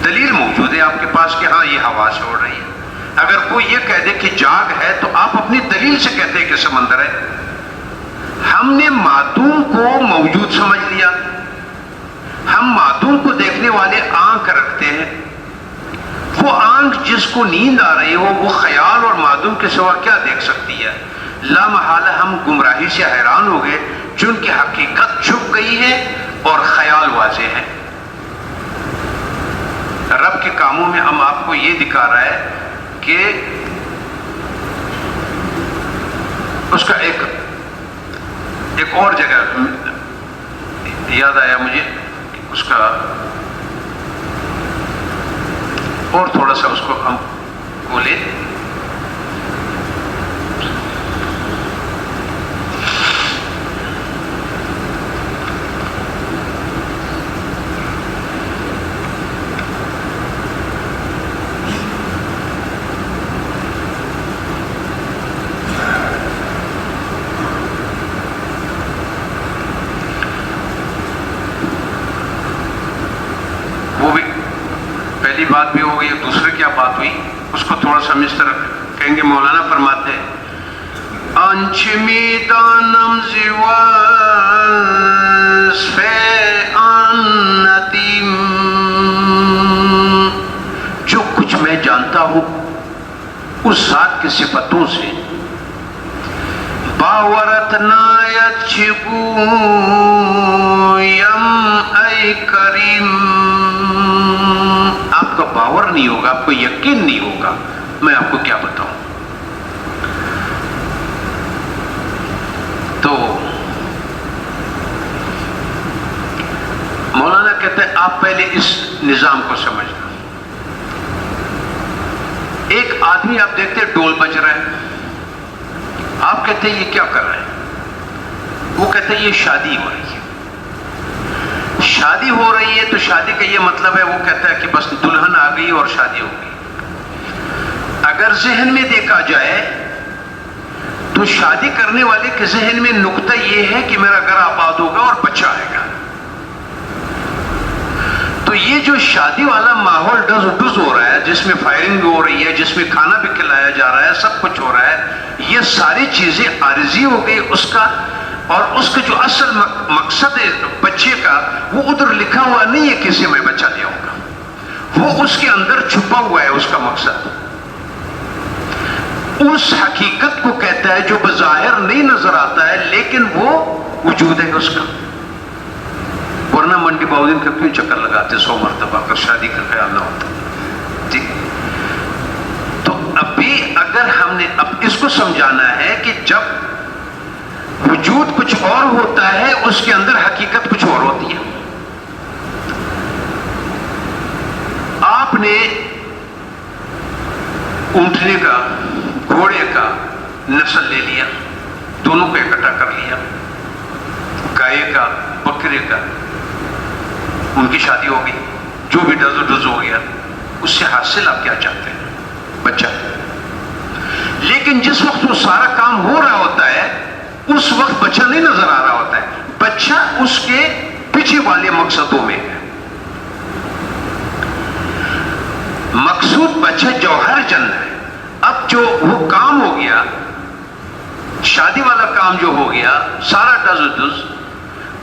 دلیل موجود ہے آپ کے پاس کہ ہاں یہ ہوا سے اڑ رہی ہے. اگر کوئی یہ کہہ دے کہ جاگ ہے تو آپ اپنی دلیل سے کہتے ہیں کہ سمندر ہے. ہم نے معدوم کو موجود سمجھ لیا. ہم معدوم کو دیکھنے والے آنکھ رکھتے ہیں. وہ آنکھ جس کو نیند آ رہی ہو وہ خیال اور معدوم کے سوا کیا دیکھ سکتی ہے؟ لا محالہ ہم گمراہی سے حیران ہو گئے جن کی حقیقت چھپ گئی ہے اور خیال واضح ہے. رب کے کاموں میں ہم آپ کو یہ دکھا رہا ہے کہ اس کا ایک اور جگہ یاد آیا مجھے, اس کا اور تھوڑا سا اس کو ہم کھولے. بات بھی ہو گئی. دوسرے کیا بات ہوئی اس کو تھوڑا سا اس طرح کہیں گے. مولانا فرماتے ہیں انچمی دانم زیواز فے آن ندیم، جو کچھ میں جانتا ہوں اس ذات کی صفتوں سے باورت نایت چگو یم اے کریم، آپ کا باور نہیں ہوگا، آپ کو یقین نہیں ہوگا، میں آپ کو کیا بتاؤں. تو مولانا کہتے ہیں آپ پہلے اس نظام کو سمجھنا. ایک آدمی آپ دیکھتے ہیں ڈول بج رہا ہے، آپ کہتے ہیں یہ کیا کر رہے ہیں؟ وہ کہتے ہیں یہ شادی ہو رہی ہے. شادی ہو رہی ہے تو شادی کا یہ مطلب ہے، وہ کہتا ہے کہ بس دلہن آ گئی اور شادی ہو گئی. اگر ذہن میں دیکھا جائے تو شادی کرنے والے کے ذہن میں نقطہ یہ ہے کہ میرا گھر آباد ہوگا اور بچہ آئے گا. تو یہ جو شادی والا ماحول ڈز ہو رہا ہے، جس میں فائرنگ بھی ہو رہی ہے، جس میں کھانا بھی کھلایا جا رہا ہے، سب کچھ ہو رہا ہے، یہ ساری چیزیں عارضی ہو گئی اس کا. اور اس کا جو اصل مقصد ہے بچے کا، وہ ادھر لکھا ہوا نہیں ہے کسی میں بچہ لے آؤں گا، وہ اس کے اندر چھپا ہوا ہے. اس کا مقصد اس حقیقت کو کہتا ہے جو بظاہر نہیں نظر آتا ہے لیکن وہ وجود ہے اس کا. ورنہ منڈی باؤدین کا کیوں چکر لگاتے 100 مرتبہ اگر شادی کا خیال نہ ہوتا. ٹھیک. تو ابھی اگر ہم نے اب اس کو سمجھانا ہے کہ جب وجود کچھ اور ہوتا ہے اس کے اندر حقیقت کچھ اور ہوتی ہے. آپ نے اونٹنے کا، گھوڑے کا نسل لے لیا، دونوں کو اکٹھا کر لیا، گائے کا، بکرے کا، ان کی شادی ہو گئی، جو بھی ڈز ہو گیا. اس سے حاصل آپ کیا چاہتے ہیں؟ بچہ. لیکن جس وقت وہ سارا کام ہو رہا ہوتا ہے اس وقت بچہ نہیں نظر آ رہا ہوتا ہے. بچہ اس کے پیچھے والے مقصدوں میں ہے. مقصود بچہ جوہر جن ہے. اب جو وہ کام ہو گیا، شادی والا کام جو ہو گیا، سارا ڈز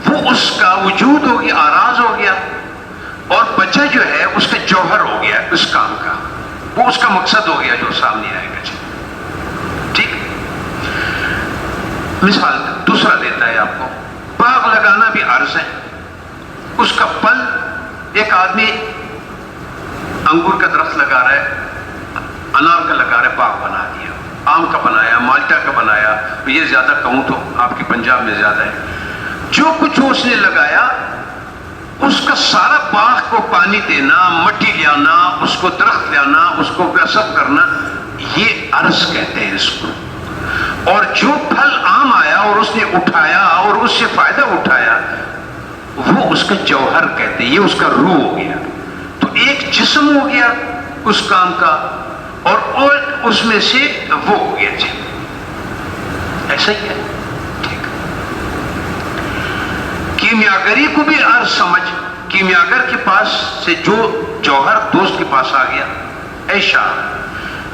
وہ اس کا وجود ہو گیا، آراز ہو گیا. اور بچہ جو ہے اس کا جوہر ہو گیا اس کام کا، وہ اس کا مقصد ہو گیا جو سامنے آئے گا. ٹھیک. مثال دوسرا دیتا ہے آپ کو. باغ لگانا بھی عرض ہے. اس کا پل، ایک آدمی انگور کا درخت لگا رہا ہے، انار کا لگا رہا ہے، باغ بنا دیا، آم کا بنایا، مالٹا کا بنایا. یہ زیادہ کہوں تو آپ کے پنجاب میں زیادہ ہے. جو کچھ اس نے لگایا اس کا سارا باغ کو پانی دینا، مٹی لانا، اس کو درخت لانا، اس کو کسب کرنا، یہ عرض کہتے ہیں اس کو. اور جو پھل آم آیا اور اس نے اٹھایا اور اس سے فائدہ اٹھایا، وہ اس کا جوہر کہتے ہیں، یہ اس کا روح ہو گیا. تو ایک جسم ہو گیا اس کام کا اور اس میں سے وہ ہو گیا. جی ایسا ہی ہے. ٹھیک. کیمیاگری کو بھی عرض سمجھ. کیمیاگر کے پاس سے جو جوہر دوست کے پاس آ گیا، ایشا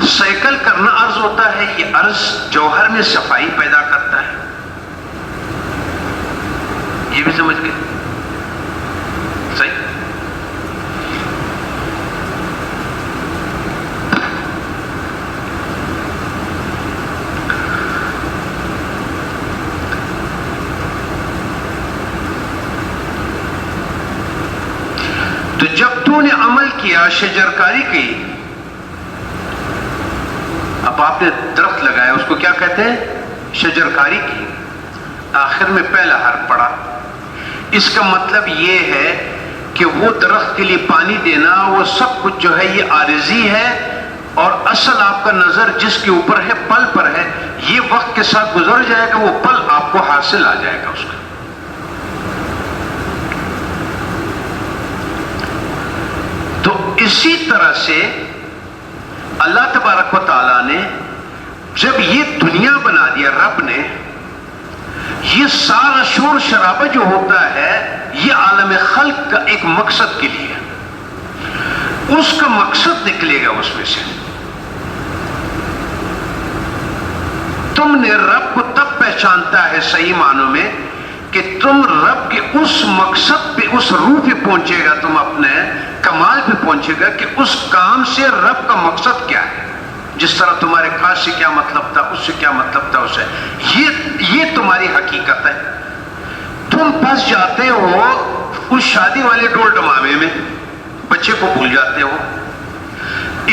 سائیکل کرنا عرض ہوتا ہے. یہ عرض جوہر میں صفائی پیدا کرتا ہے. یہ بھی سمجھ گئے؟ صحیح. تو جب تو نے عمل کیا، شجرکاری کی، اب آپ نے درخت لگایا، اس کو کیا کہتے ہیں؟ شجرکاری کی. آخر میں پہلا حرف پڑا. اس کا مطلب یہ ہے کہ وہ درخت کے لیے پانی دینا، وہ سب کچھ جو ہے یہ عارضی ہے، اور اصل آپ کا نظر جس کے اوپر ہے، پل پر ہے. یہ وقت کے ساتھ گزر جائے گا، وہ پل آپ کو حاصل آ جائے گا اس کا. تو اسی طرح سے اللہ تبارک و تعالیٰ نے جب یہ دنیا بنا دیا، رب نے یہ سارا شور شرابہ جو ہوتا ہے یہ عالم خلق کا ایک مقصد کے لیے. اس کا مقصد نکلے گا اس میں سے. تم نے رب کو تب پہچانتا ہے صحیح معنوں میں کہ تم رب کے اس مقصد پہ، اس روح پہ پہنچے گا، تم اپنے کمال پہ پہنچے گا کہ اس کام سے رب کا مقصد کیا ہے. جس طرح تمہارے خاص سے کیا مطلب تھا، اس سے کیا مطلب تھا، اسے یہ تمہاری حقیقت ہے. تم پھنس جاتے ہو اس شادی والے ڈول ڈمامے میں، بچے کو بھول جاتے ہو.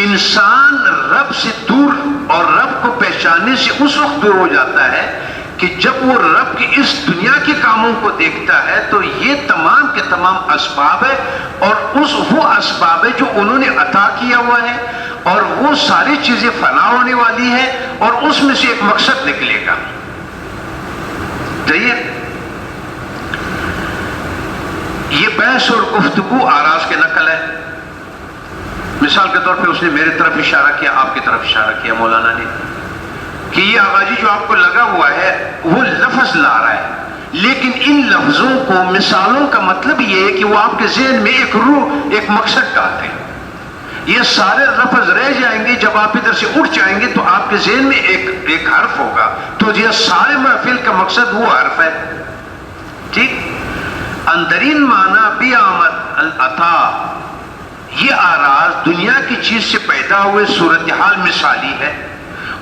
انسان رب سے دور اور رب کو پہچاننے سے اس وقت دور ہو جاتا ہے کہ جب وہ رب کی اس دنیا کے کاموں کو دیکھتا ہے تو یہ تمام کے تمام اسباب ہے، اور وہ اسباب ہے جو انہوں نے عطا کیا ہوا ہے، اور وہ ساری چیزیں فنا ہونے والی ہے، اور اس میں سے ایک مقصد نکلے گا. صحیح ہے؟ یہ بحث اور گفتگو آراز کے نقل ہے. مثال کے طور پہ اس نے میرے طرف اشارہ کیا، آپ کی طرف اشارہ کیا مولانا نے، کہ یہ آغا جی جو آپ کو لگا ہوا ہے وہ لفظ لا رہا ہے، لیکن ان لفظوں کو، مثالوں کا مطلب یہ ہے کہ وہ آپ کے ذہن میں ایک روح، ایک مقصد ڈالتے ہیں. یہ سارے لفظ رہ جائیں گے، جب آپ ادھر سے اٹھ جائیں گے تو آپ کے ذہن میں ایک حرف ہوگا، تو یہ سارے محفل کا مقصد وہ حرف ہے. ٹھیک؟ اندرین معنی بھی آمد العطا، یہ آراز دنیا کی چیز سے پیدا ہوئے صورتحال مثالی ہے،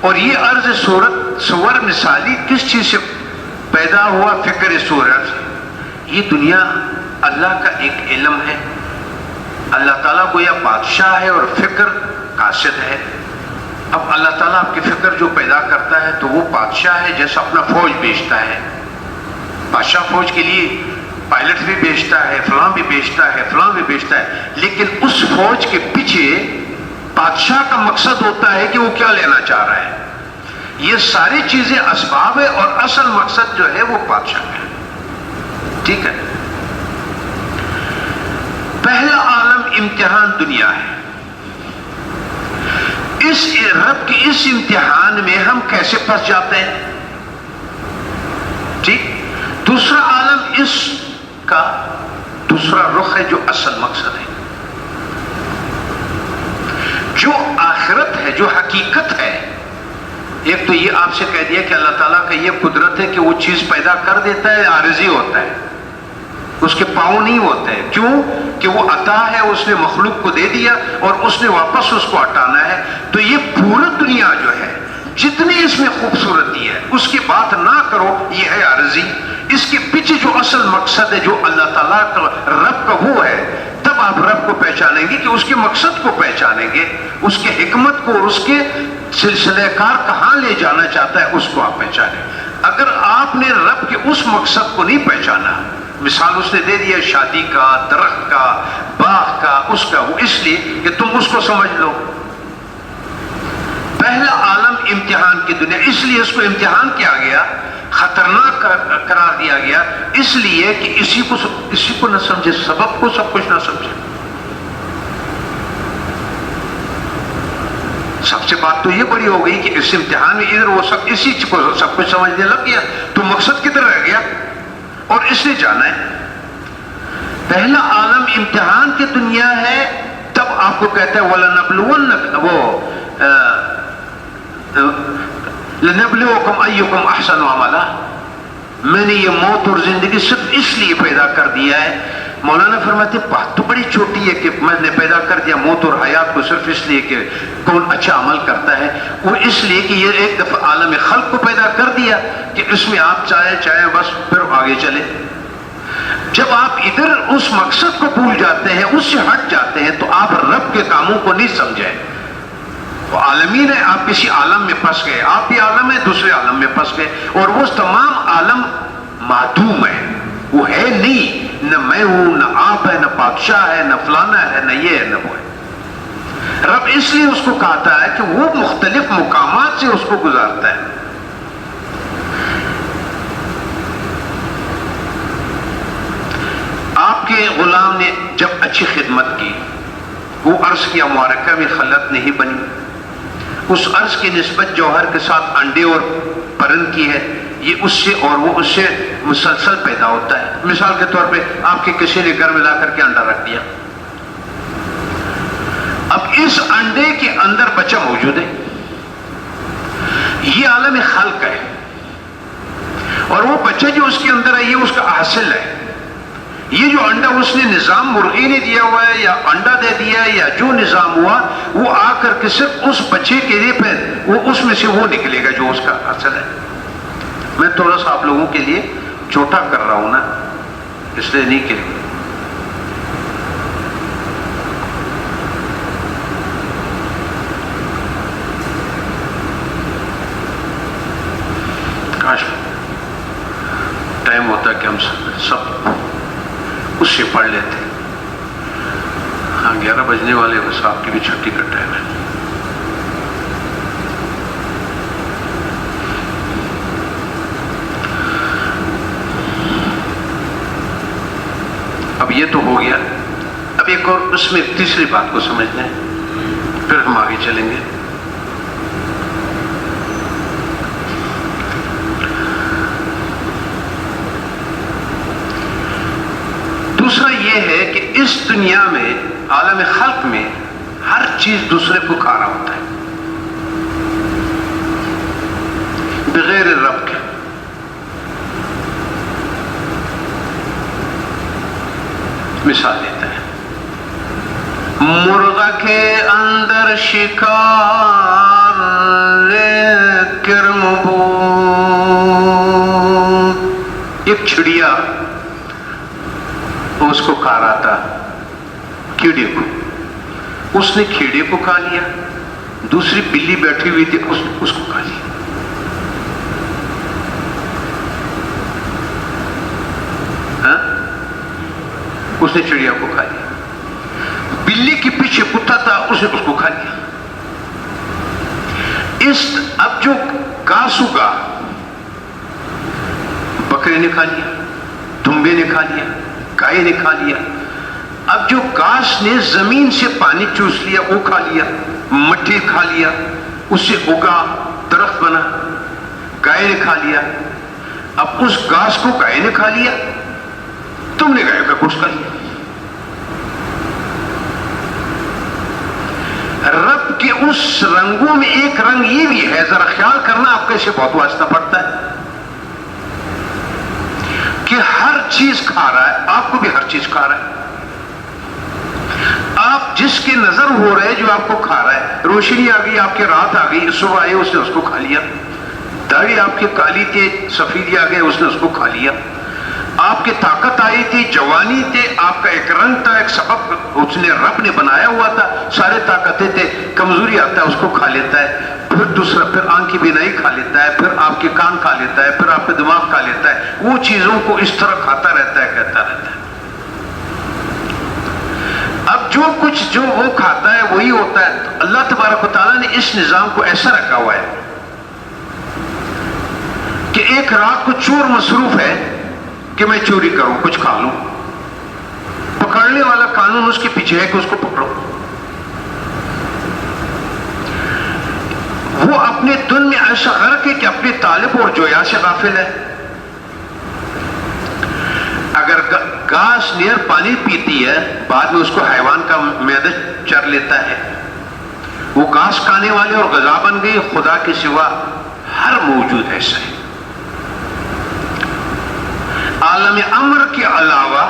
اور یہ عرض صور مثالی کس چیز سے پیدا ہوا؟ فکر صورت. یہ دنیا اللہ کا ایک علم ہے، اللہ تعالیٰ کو یہ بادشاہ ہے اور فکر قاصد ہے. اب اللہ تعالیٰ آپ کی فکر جو پیدا کرتا ہے تو وہ بادشاہ ہے، جیسا اپنا فوج بیچتا ہے. بادشاہ فوج کے لیے پائلٹ بھی بیچتا ہے، فلاں بھی بیچتا ہے، فلاں بھی بیچتا ہے، لیکن اس فوج کے پیچھے بادشاہ کا مقصد ہوتا ہے کہ وہ کیا لینا چاہ رہا ہے. یہ ساری چیزیں اسباب ہے، اور اصل مقصد جو ہے وہ بادشاہ ہے. ٹھیک ہے؟ پہلا عالم امتحان دنیا ہے. اس رب کے اس امتحان میں ہم کیسے پھنس جاتے ہیں. ٹھیک؟ دوسرا عالم اس کا دوسرا رخ ہے جو اصل مقصد ہے، جو آخرت ہے، جو حقیقت ہے. ایک تو یہ آپ سے کہہ دیا کہ اللہ تعالیٰ کا یہ قدرت ہے کہ وہ چیز پیدا کر دیتا ہے، عارضی ہوتا ہے، اس کے پاؤں نہیں ہوتے. کیوں؟ کہ وہ عطا ہے، اس نے مخلوق کو دے دیا اور اس نے واپس اس کو ہٹانا ہے. تو یہ پورا دنیا جو ہے جتنی اس میں خوبصورتی ہے اس کی بات نہ کرو، یہ ہے عارضی. اس کے پیچھے جو اصل مقصد ہے، جو اللہ تعالیٰ کا، رب کا، وہ ہے. تب آپ رب کو پہچانیں گے کہ اس کے مقصد کو پہچانیں گے، اس کے حکمت کو اور اس کے سلسلہ کار کہاں لے جانا چاہتا ہے اس کو آپ پہچانیں. اگر آپ نے رب کے اس مقصد کو نہیں پہچانا، مثال اس نے دے دیا شادی کا، درخت کا، باغ کا، اس کا، وہ اس لیے کہ تم اس کو سمجھ لو. پہلا عالم امتحان کی دنیا، اس لیے اس کو امتحان کیا گیا، خطرناک قرار دیا گیا، اس لیے کہ اسی کو نہ سمجھے، سبب کو سب کچھ نہ سمجھے. سب سے بات تو یہ بڑی ہو گئی کہ اس امتحان میں ادھر وہ اسی کو سب کچھ سمجھنے لگ گیا، تو مقصد کدھر رہ گیا، اور اس نے جانا ہے. پہلا عالم امتحان کی دنیا ہے. تب آپ کو کہتا ہے وَلَنَبْلُوَنَّكُمْ، لَنَبْلُوَكُمْ أَيُّكُمْ أَحْسَنُ عَمَلًا. میں نے یہ موت اور زندگی صرف اس لیے پیدا کر دیا ہے. مولانا فرماتے بات تو بڑی چھوٹی ہے کہ میں نے پیدا کر دیا موت اور حیات کو صرف اس لیے کہ کون اچھا عمل کرتا ہے. وہ اس لیے کہ یہ ایک دفعہ عالم خلق کو پیدا کر دیا کہ اس میں آپ چاہیں بس پھر آگے چلے. جب آپ ادھر اس مقصد کو بھول جاتے ہیں، اس سے ہٹ جاتے ہیں، تو آپ رب کے کاموں کو نہیں سمجھیں. وہ عالمین ہے، آپ کسی عالم میں پھنس گئے، آپ بھی عالم ہے، دوسرے عالم میں پھنس گئے، اور وہ تمام عالم معدوم ہے، وہ ہے نہیں. نہ میں ہوں، نہ آپ ہے، نہ بادشاہ ہے، نہ فلانا ہے، نہ یہ ہے، نہ وہ ہے. رب اس لیے اس کو کہتا ہے کہ وہ مختلف مقامات سے اس کو گزارتا ہے. آپ کے غلام نے جب اچھی خدمت کی، وہ عرض کیا معرکہ میں خلط نہیں بنی، اس عرض کی نسبت جوہر کے ساتھ انڈے اور پرند کی ہے، یہ اس سے اور وہ اس سے مسلسل پیدا ہوتا ہے. مثال کے طور پہ آپ کے کسی نے گھر میں لا کر کے انڈا رکھ دیا، اس انڈے کے اندر بچہ موجود ہے، یہ عالم خلق ہے، اور وہ بچہ جو اس کے اندر ہے یہ اس کا حاصل ہے۔ یہ جو انڈا اس نے نظام مرغی نے دیا ہوا ہے یا انڈا دے دیا ہے یا جو نظام ہوا، وہ آ کر کے صرف اس بچے کے لیے پھر وہ اس میں سے وہ نکلے گا جو اس کا حاصل ہے۔ میں تھوڑا سا آپ لوگوں کے لیے چھوٹا کر رہا ہوں نا، اس لیے نہیں کہ کاش ٹائم ہوتا کہ ہم سب اس سے پڑھ لیتے۔ ہاں 11 بجنے والے، بس آپ کی بھی چھٹی کا ٹائم ہے۔ اب یہ تو ہو گیا، اب ایک اور اس میں تیسری بات کو سمجھتے ہیں، پھر ہم آگے چلیں گے۔ دوسرا یہ ہے کہ اس دنیا میں، عالم خلق میں، ہر چیز دوسرے کو کھا رہا ہوتا ہے بغیر رب کے۔ مثال دیتا ہے، مرغا کے اندر شکار کرم بو، ایک چڑیا اس کو کھا رہا تھا، کیڑے کو، اس نے کیڑے کو کھا لیا، دوسری بلی بیٹھی ہوئی تھی اس کو کھا لیا۔ ہاں؟ اس نے چڑیا کو کھا لیا، بلی کے پیچھے کتا تھا، اس نے اس کو کھا لیا۔ اب جو گھاس اگا، بکرے نے کھا لیا، دمبے نے کھا لیا، گائے نے کھا لیا۔ اب جو گھاس نے زمین سے پانی چوس لیا وہ کھا لیا، مٹی کھا لیا، اس سے اگا درخت بنا، گائے نے کھا لیا۔ اب اس گھاس کو گائے نے کھا لیا، تم نے گائے کا گوشت کھا لیا۔ رب کے اس رنگوں میں ایک رنگ یہ بھی ہے، ذرا خیال کرنا، آپ کیسے بہت واسطہ پڑتا ہے کہ ہر چیز کھا رہا ہے، آپ کو بھی ہر چیز کھا رہا ہے۔ آپ جس کے نظر ہو رہے جو آپ کو کھا رہا ہے، روشنی آ گئی آپ کے، رات آ گئی، صبح آئے اس نے اس کو کھا لیا، داڑھی آپ کے کالی تھے سفیدی آ گئے اس نے اس کو کھا لیا، آپ کی طاقت آئی تھی، جوانی تھے، آپ کا ایک رنگ تھا، ایک سبب اس نے رب نے بنایا ہوا تھا، سارے طاقتیں تھے، کمزوری آتا ہے اس کو کھا لیتا ہے، پھر دوسرا پھر آنکھ کی بینائی کھا لیتا ہے، پھر آپ کے کان کھا لیتا ہے، پھر آپ کے دماغ کھا لیتا ہے، وہ چیزوں کو اس طرح کھاتا رہتا ہے، کہتا رہتا ہے۔ اب جو کچھ جو وہ کھاتا ہے وہی ہوتا ہے۔ تو اللہ تبارک و تعالیٰ نے اس نظام کو ایسا رکھا ہوا ہے کہ ایک رات کو چور مصروف ہے کہ میں چوری کروں، کچھ کھا لوں، پکڑنے والا قانون اس کے پیچھے ہے کہ اس کو پکڑو۔ وہ اپنے دن میں ایسا غرق ہے کہ اپنے طالب اور جویا سے غافل ہے۔ اگر گھاس نیر پانی پیتی ہے، بعد میں اس کو حیوان کا معدہ چر لیتا ہے، وہ گھاس کھانے والے اور غذا بن گئی۔ خدا کے سوا ہر موجود ایسا ہے۔ عالم امر کے علاوہ،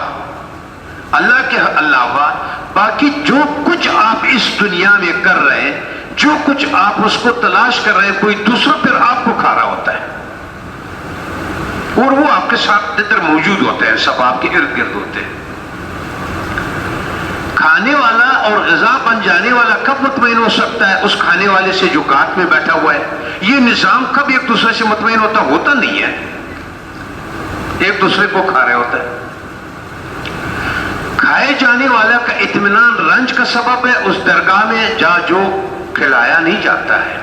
اللہ کے علاوہ باقی جو کچھ آپ اس دنیا میں کر رہے ہیں، جو کچھ آپ اس کو تلاش کر رہے ہیں، کوئی دوسرا پھر آپ کو کھا رہا ہوتا ہے، اور وہ آپ کے ساتھ ادھر موجود ہوتے ہیں، سب آپ کے ارد گرد ہوتے ہیں۔ کھانے والا اور غذا بن جانے والا کب مطمئن ہو سکتا ہے؟ اس کھانے والے سے جو گھاٹ میں بیٹھا ہوا ہے۔ یہ نظام کب ایک دوسرے سے مطمئن ہوتا نہیں ہے، ایک دوسرے کو کھا رہے ہوتا ہے۔ کھائے جانے والا کا اطمینان رنج کا سبب ہے، اس درگاہ میں جا جو کھلایا نہیں جاتا ہے۔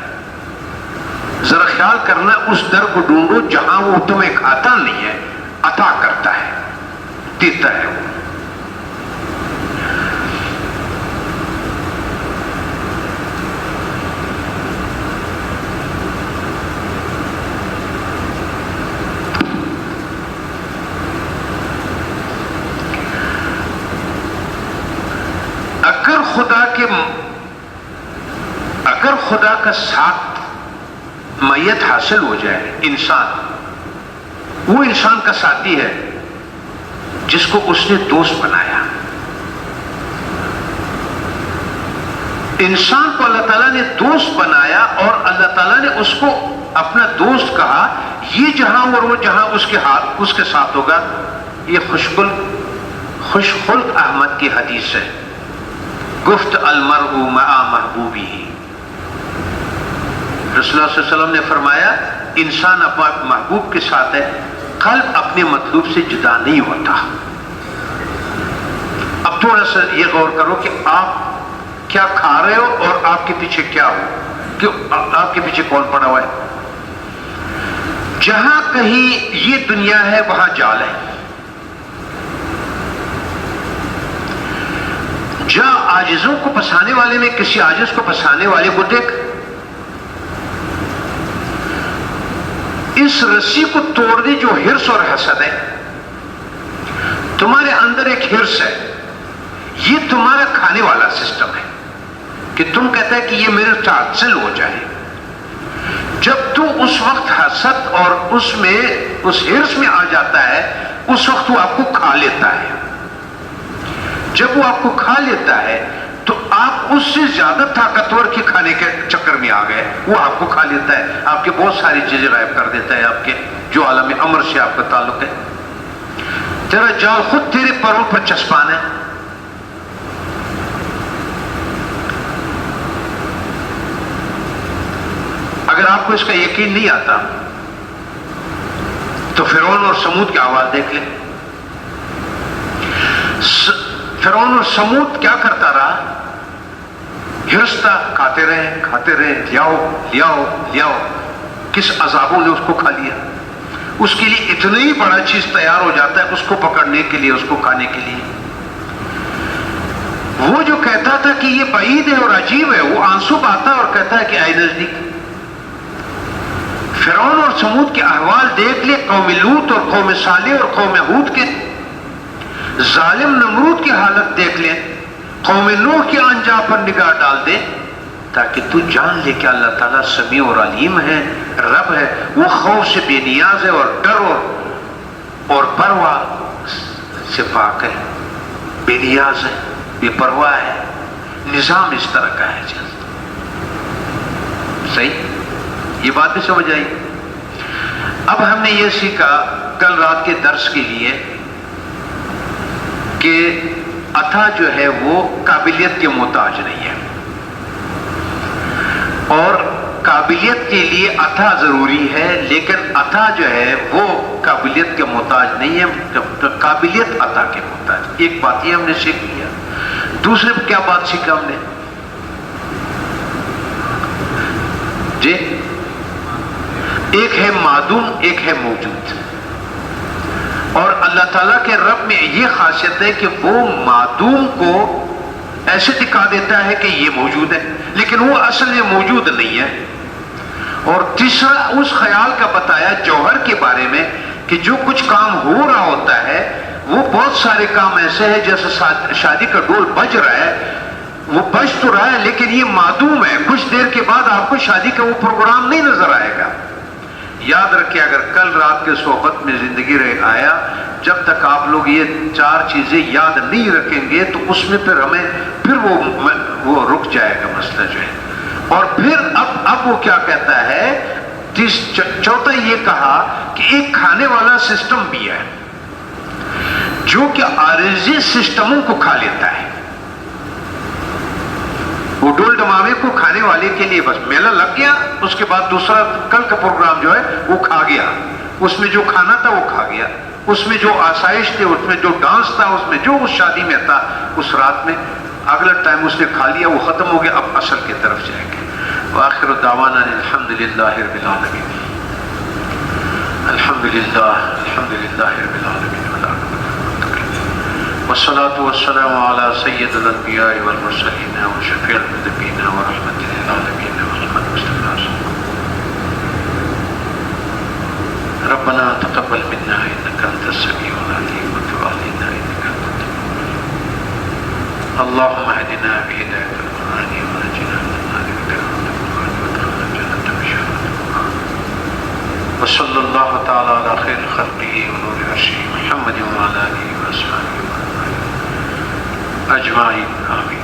ذرا خیال کرنا، اس در کو ڈھونڈو جہاں وہ تمہیں کھاتا نہیں ہے، عطا کرتا ہے، دیتا ہے وہ۔ اگر خدا کے اگر خدا کا ساتھ میت حاصل ہو جائے انسان، وہ انسان کا ساتھی ہے جس کو اس نے دوست بنایا. انسان کو اللہ تعالیٰ نے دوست بنایا اور اللہ تعالیٰ نے اس کو اپنا دوست کہا. یہ جہاں اور وہ جہاں اس کے ساتھ ہوگا. یہ خوش خلق احمد کی حدیث ہے. گفت المرء مع محبوبی. رسول اللہ صلی اللہ علیہ وسلم نے فرمایا انسان اپنے محبوب کے ساتھ ہے، قلب اپنے مطلوب سے جدا نہیں ہوتا. اب تھوڑا سا یہ غور کرو کہ آپ کیا کھا رہے ہو اور آپ کے پیچھے کیا ہو، کہ آپ کے پیچھے کون پڑا ہوا ہے. جہاں کہیں یہ دنیا ہے وہاں جال ہے. جہاں عاجزوں کو پھنسانے والے میں کسی عاجز کو پھنسانے والے کو دیکھ. اس رسی کو توڑ دی جو ہرس اور حسد ہے. تمہارے اندر ایک ہرس ہے، یہ تمہارا کھانے والا سسٹم ہے کہ تم کہتا ہے کہ یہ میرے حاصل ہو جائے. جب تو اس وقت حسد اور اس ہرس میں آ جاتا ہے، اس وقت وہ آپ کو کھا لیتا ہے. جب وہ آپ کو کھا لیتا ہے تو آپ اس سے زیادہ طاقتور کے کھانے کے چکر میں آ گئے. وہ آپ کو کھا لیتا ہے، آپ کے بہت ساری چیزیں غائب کر دیتا ہے، آپ کے جو عالم امر سے آپ کا تعلق ہے. تیرا جال خود تیرے پروں پر چسپان ہے. اگر آپ کو اس کا یقین نہیں آتا تو فرعون اور سمود کی آواز دیکھ لیں. فرعون اور سمود کیا کرتا رہا؟ ہرستا، کھاتے رہے، لیاؤ. کس عذابوں نے اس کو کھا لیا. اس کے لیے اتنی ہی بڑا چیز تیار ہو جاتا ہے اس کو پکڑنے کے لیے، اس کو کھانے کے لیے. وہ جو کہتا تھا کہ یہ بعید ہے اور عجیب ہے، وہ آنسو بہاتا اور کہتا ہے کہ آئے نزدیک. فرعون اور سمود کے احوال دیکھ لے، قوم لوط اور قوم صالح اور قوم ہود کے ظالم نمرود کی حالت دیکھ لیں، قوم نوح کے انجام پر نگاہ ڈال دے، تاکہ تو جان لے کہ اللہ تعالیٰ سمیع اور علیم ہے، رب ہے. وہ خوف سے بے نیاز ہے اور ڈر اور پرواہ سے پاک ہے. بے نیاز ہے، بے پرواہ ہے. نظام اس طرح کا ہے. صحیح؟ یہ بات بھی سمجھ آئی. اب ہم نے یہ سیکھا کل رات کے درس کے لیے کہ عطا جو ہے وہ قابلیت کے محتاج نہیں ہے، اور قابلیت کے لیے عطا ضروری ہے، لیکن عطا جو ہے وہ قابلیت کے محتاج نہیں ہے. قابلیت عطا کے محتاج. ایک بات یہ ہم نے سیکھ لیا. دوسرے کیا بات سیکھا ہم نے؟ جی، ایک ہے معدوم، ایک ہے موجود. اور اللہ تعالیٰ کے رب میں یہ خاصیت ہے کہ وہ معدوم کو ایسے دکھا دیتا ہے کہ یہ موجود ہے، لیکن وہ اصل میں موجود نہیں ہے. اور تیسرا اس خیال کا بتایا جوہر کے بارے میں کہ جو کچھ کام ہو رہا ہوتا ہے وہ بہت سارے کام ایسے ہیں جیسے شادی کا ڈول بج رہا ہے، وہ بج تو رہا ہے لیکن یہ معدوم ہے. کچھ دیر کے بعد آپ کو شادی کا وہ پروگرام نہیں نظر آئے گا. یاد رکھیں، اگر کل رات کے صحبت میں زندگی رہ آیا، جب تک آپ لوگ یہ چار چیزیں یاد نہیں رکھیں گے تو اس میں پھر وہ رک جائے گا مسئلہ جو ہے. اور پھر اب وہ کیا کہتا ہے؟ چوتھا یہ کہا کہ ایک کھانے والا سسٹم بھی ہے جو کہ عارضی سسٹموں کو کھا لیتا ہے. وہ ڈول ڈمامے کو کھانے والے کے لیے بس میلہ لگ گیا، اس کے بعد دوسرا کل کا پروگرام جو ہے وہ کھا گیا. اس میں جو کھانا تھا وہ کھا گیا، اس میں جو آسائش تھی، اس میں جو ڈانس تھا، اس میں جو اس شادی میں تھا، اس رات میں اگلا ٹائم اس نے کھا لیا، وہ ختم ہو گیا. اب اصل کی طرف جائیں گے. وآخر دعوانا الحمدللہ رب العالمین. الحمدللہ رب العالمین والصلاة والسلام على سید الانبیاء والمرسلین وشفیع المذنبین ورحمت للعالمین محمد مصطفى. ربنا تقبل منا انك انت السميع العليم وتب علينا انك انت التواب الرحيم. اللهم اهدنا بهداية القرآن ونجنا من النار بكرامتك وصلی اللہ تعالی علی خیر خلقہ ونور عرشہ محمد وعلی آلہ وصحبہ اجمعین آمین.